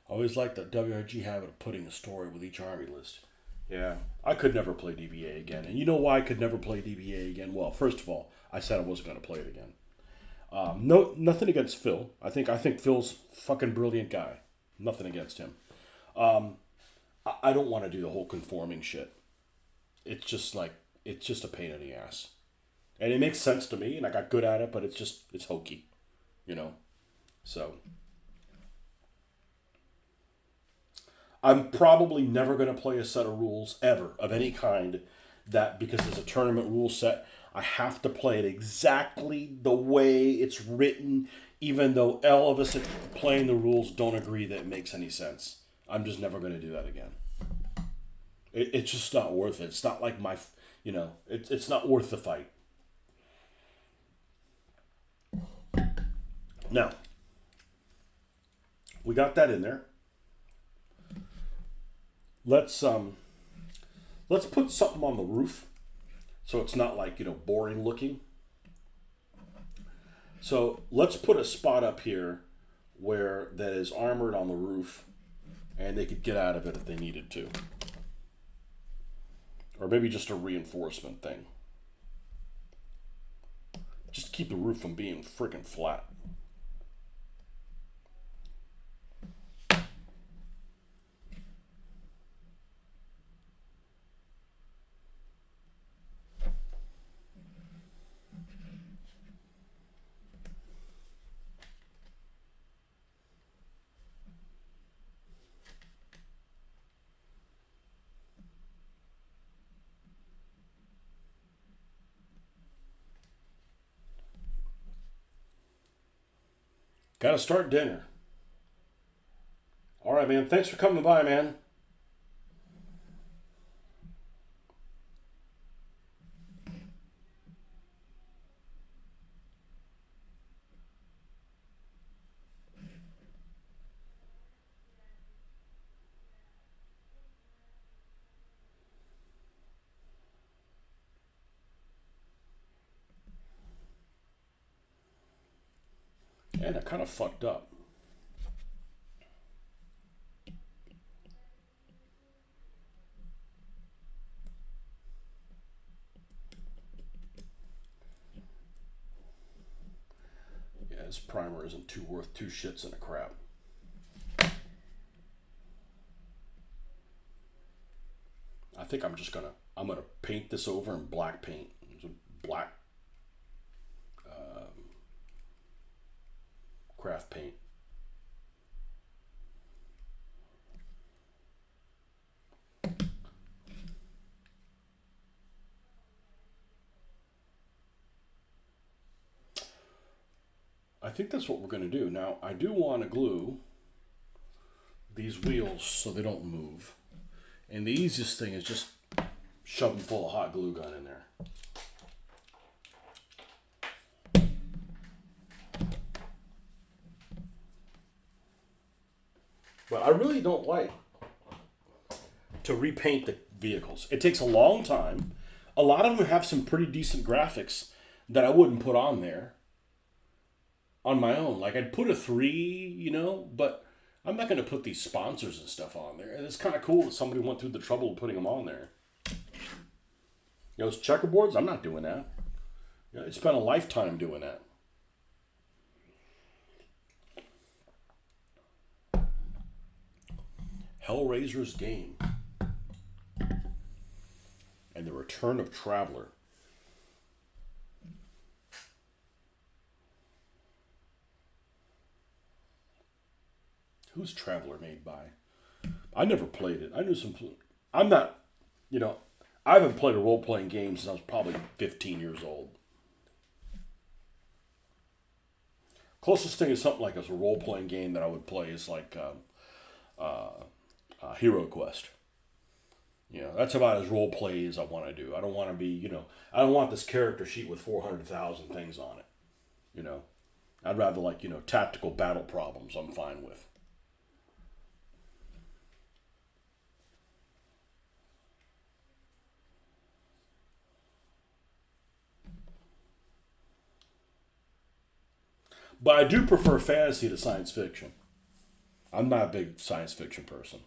I always liked the WRG habit of putting a story with each army list. Yeah, I could never play DBA again. And you know why I could never play DBA again? Well, first of all, I said I wasn't going to play it again. Nothing against Phil. I think Phil's a fucking brilliant guy. Nothing against him. I don't want to do the whole conforming shit. It's just a pain in the ass. And it makes sense to me, and I got good at it, but it's hokey, you know. So I'm probably never going to play a set of rules ever of any kind that because it's a tournament rule set, I have to play it exactly the way it's written, even though all of us playing the rules don't agree that it makes any sense. I'm just never going to do that again. It's just not worth it. It's not like it's not worth the fight. Now, we got that in there. Let's put something on the roof so it's not like, boring looking. So let's put a spot up here where that is armored on the roof and they could get out of it if they needed to. Or maybe just a reinforcement thing. Just keep the roof from being freaking flat. Got to start dinner. All right, man. Thanks for coming by, man. And I kind of fucked up. Yeah, this primer isn't worth two shits and a crap. I think I'm gonna paint this over in black paint. It's a black craft paint. I think that's what we're going to do. Now, I do want to glue these wheels so they don't move. And the easiest thing is just shove them full of hot glue gun in there. But I really don't like to repaint the vehicles. It takes a long time. A lot of them have some pretty decent graphics that I wouldn't put on there on my own. Like I'd put a 3, but I'm not going to put these sponsors and stuff on there. And it's kind of cool that somebody went through the trouble of putting them on there. Those checkerboards, I'm not doing that. I spent a lifetime doing that. Hellraiser's Game. And the Return of Traveler. Who's Traveler made by? I never played it. I knew some. I'm not, I haven't played a role-playing game since I was probably 15 years old. Closest thing is something like a role-playing game that I would play is like Hero Quest. That's about as role-play as I want to do. I don't want to be, I don't want this character sheet with 400,000 things on it. I'd rather like, tactical battle problems I'm fine with. But I do prefer fantasy to science fiction. I'm not a big science fiction person.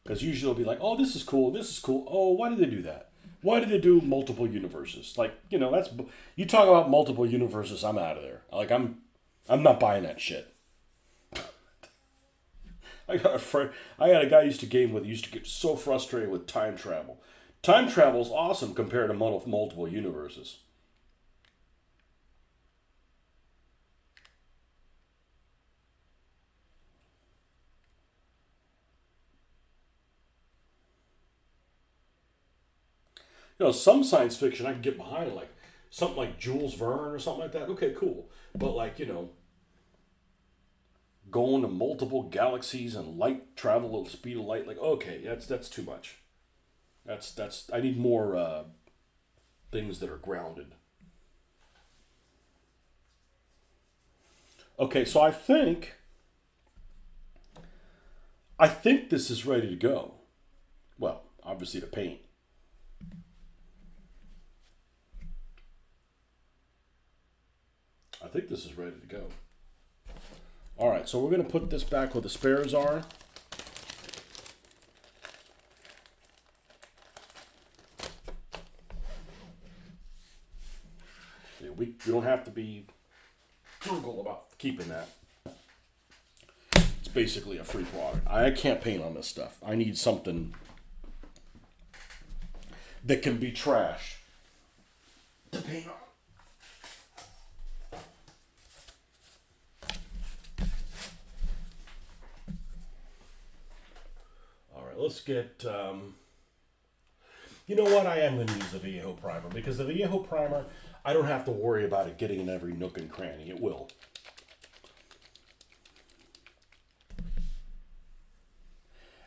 Because usually they'll be like, oh, this is cool, this is cool. Oh, why did they do that? Why did they do multiple universes? Like, that's... You talk about multiple universes, I'm out of there. Like, I'm not buying that shit. I got a guy I used to game with, he used to get so frustrated with time travel. Time travel is awesome compared to multiple universes. Some science fiction I can get behind, like something like Jules Verne or something like that. Okay, cool. But like, going to multiple galaxies and light travel at the speed of light, like, okay, that's too much. That's I need more things that are grounded. Okay, so I think this is ready to go. Well, obviously to paint. I think this is ready to go. All right, so we're going to put this back where the spares are. We don't have to be frugal about keeping that. It's basically a free product. I can't paint on this stuff. I need something that can be trashed to paint on. All right, let's get. You know what? I am going to use the Vallejo primer because the Vallejo primer, I don't have to worry about it getting in every nook and cranny. It will.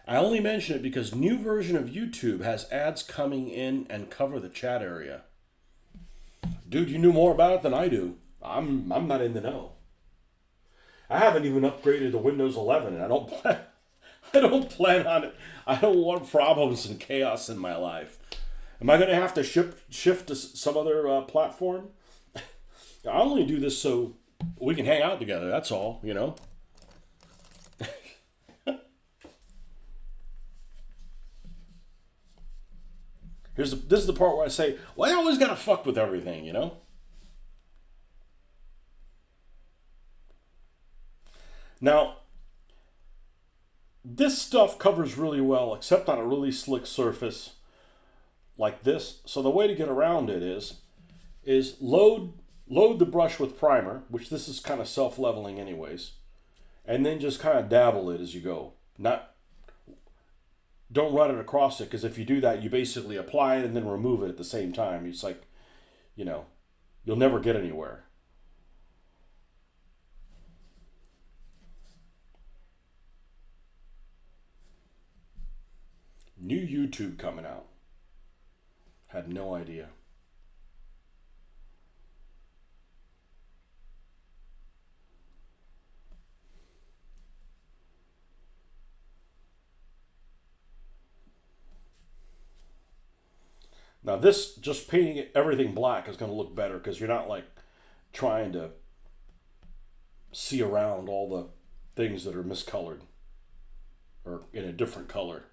I only mention it because new version of YouTube has ads coming in and cover the chat area. Dude, you knew more about it than I do. I'm not in the know. I haven't even upgraded to Windows 11, and I don't plan on it. I don't want problems and chaos in my life. Am I going to have to shift to some other platform? I only do this so we can hang out together. That's all, This is the part where I say, well, I always got to fuck with everything, Now, this stuff covers really well, except on a really slick surface like this. So the way to get around it is load the brush with primer, which this is kind of self-leveling anyways, and then just kind of dabble it as you go. Don't run it across it, because if you do that, you basically apply it and then remove it at the same time. It's like, you'll never get anywhere. New YouTube coming out. Had no idea. Now this, just painting everything black is going to look better because you're not like trying to see around all the things that are miscolored or in a different color.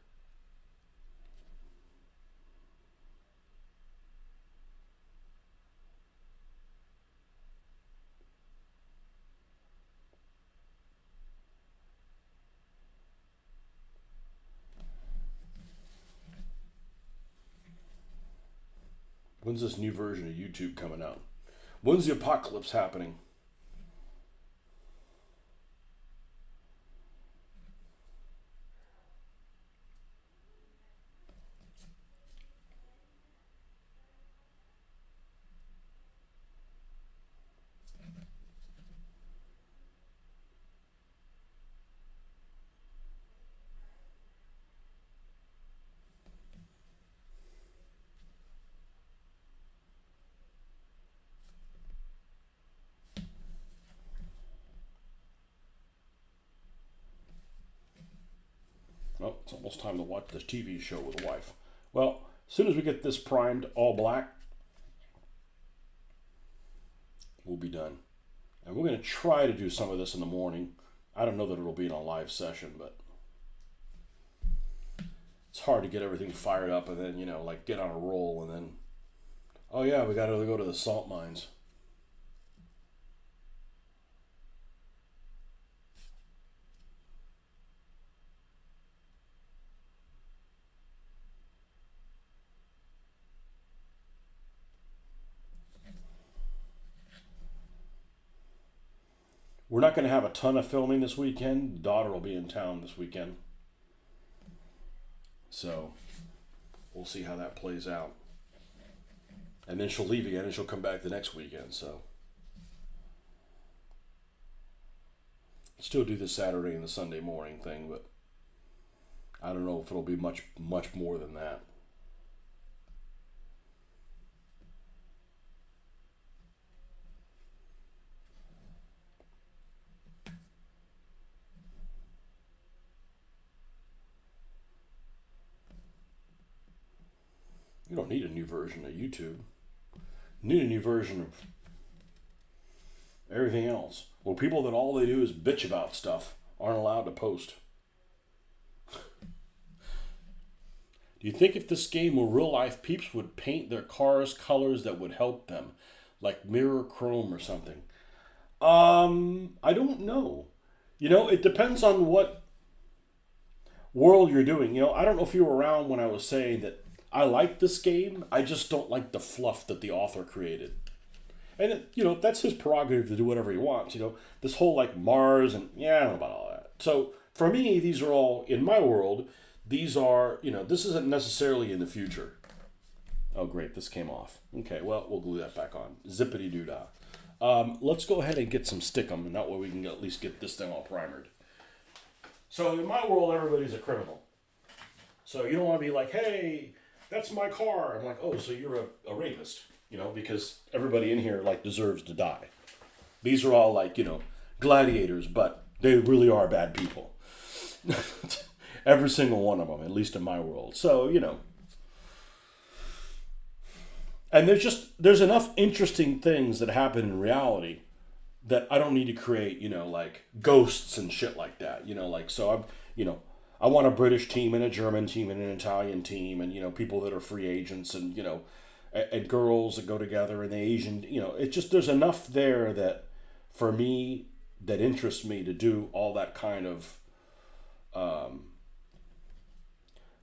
When's this new version of YouTube coming out? When's the apocalypse happening? Well, it's almost time to watch this TV show with the wife. Well, as soon as we get this primed all black, we'll be done. And we're going to try to do some of this in the morning. I don't know that it'll be in a live session, but it's hard to get everything fired up and then, like get on a roll and then, oh yeah, we got to go to the salt mines. we're not going to have a ton of filming this weekend. The daughter will be in town this weekend. So we'll see how that plays out. And then she'll leave again and she'll come back the next weekend. So still do the Saturday and the Sunday morning thing, but I don't know if it'll be much more than that. You don't need a new version of YouTube. You need a new version of everything else. Well, people that all they do is bitch about stuff aren't allowed to post. Do you think if this game were real life, peeps would paint their cars colors that would help them? Like mirror chrome or something? I don't know. It depends on what world you're doing. I don't know if you were around when I was saying that I like this game. I just don't like the fluff that the author created. And, that's his prerogative to do whatever he wants. This whole like Mars and I don't know about all that. So for me, these are all, in my world, these are, this isn't necessarily in the future. Oh, great. This came off. Okay, well, we'll glue that back on. Zippity doo dah. Let's go ahead and get some stickum, and that way we can at least get this thing all primered. So in my world, everybody's a criminal. So you don't want to be like, hey, that's my car. I'm like, oh, so you're a rapist, because everybody in here like deserves to die. These are all like, gladiators, but they really are bad people. Every single one of them, at least in my world. So, and there's enough interesting things that happen in reality that I don't need to create, like ghosts and shit like that. So I want a British team and a German team and an Italian team and, people that are free agents and, and girls that go together and the Asian, it's just, there's enough there that for me, that interests me to do all that kind of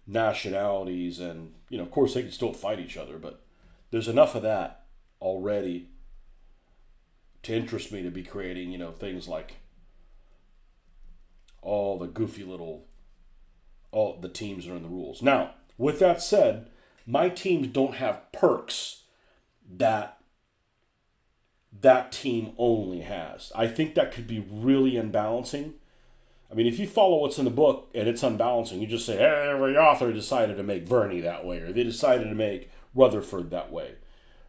nationalities and, of course they can still fight each other, but there's enough of that already to interest me to be creating, things like all the goofy little, all the teams that are in the rules. Now, with that said, my teams don't have perks that team only has. I think that could be really unbalancing. I mean, if you follow what's in the book and it's unbalancing, you just say, hey, every author decided to make Verney that way, or they decided to make Rutherford that way,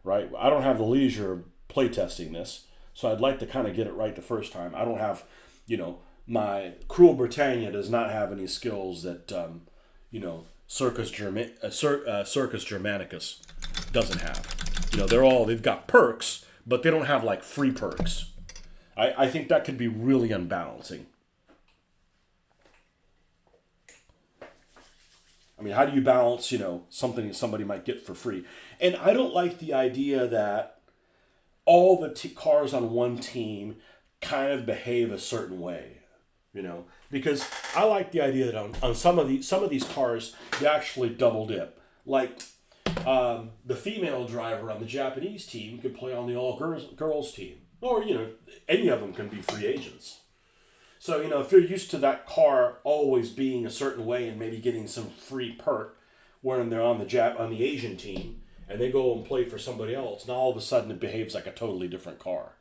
right? I don't have the leisure of playtesting this, so I'd like to kind of get it right the first time. I don't have, my Cruel Britannia does not have any skills that, Circus Germanicus doesn't have. They've got perks, but they don't have like free perks. I think that could be really unbalancing. I mean, how do you balance, something that somebody might get for free? And I don't like the idea that all the cars on one team kind of behave a certain way, because I like the idea that on some of these cars, they actually double dip. Like the female driver on the Japanese team could play on the all-girls team. Or, any of them can be free agents. So, if you're used to that car always being a certain way and maybe getting some free perk when they're on the Asian team and they go and play for somebody else, now all of a sudden it behaves like a totally different car,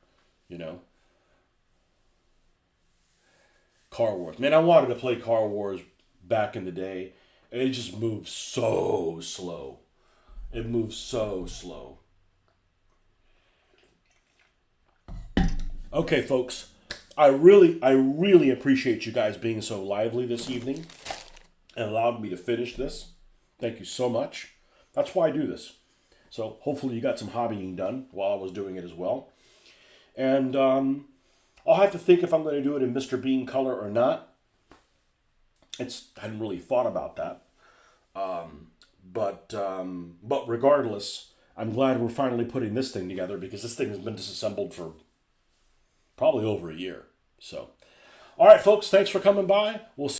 Car Wars. Man, I wanted to play Car Wars back in the day, and it just moves so slow. It moves so slow. Okay, folks. I really appreciate you guys being so lively this evening and allowed me to finish this. Thank you so much. That's why I do this. So hopefully you got some hobbying done while I was doing it as well. And I'll have to think if I'm going to do it in Mr. Bean color or not. I hadn't really thought about that. But regardless, I'm glad we're finally putting this thing together because this thing has been disassembled for probably over a year. So, all right, folks, thanks for coming by. We'll see.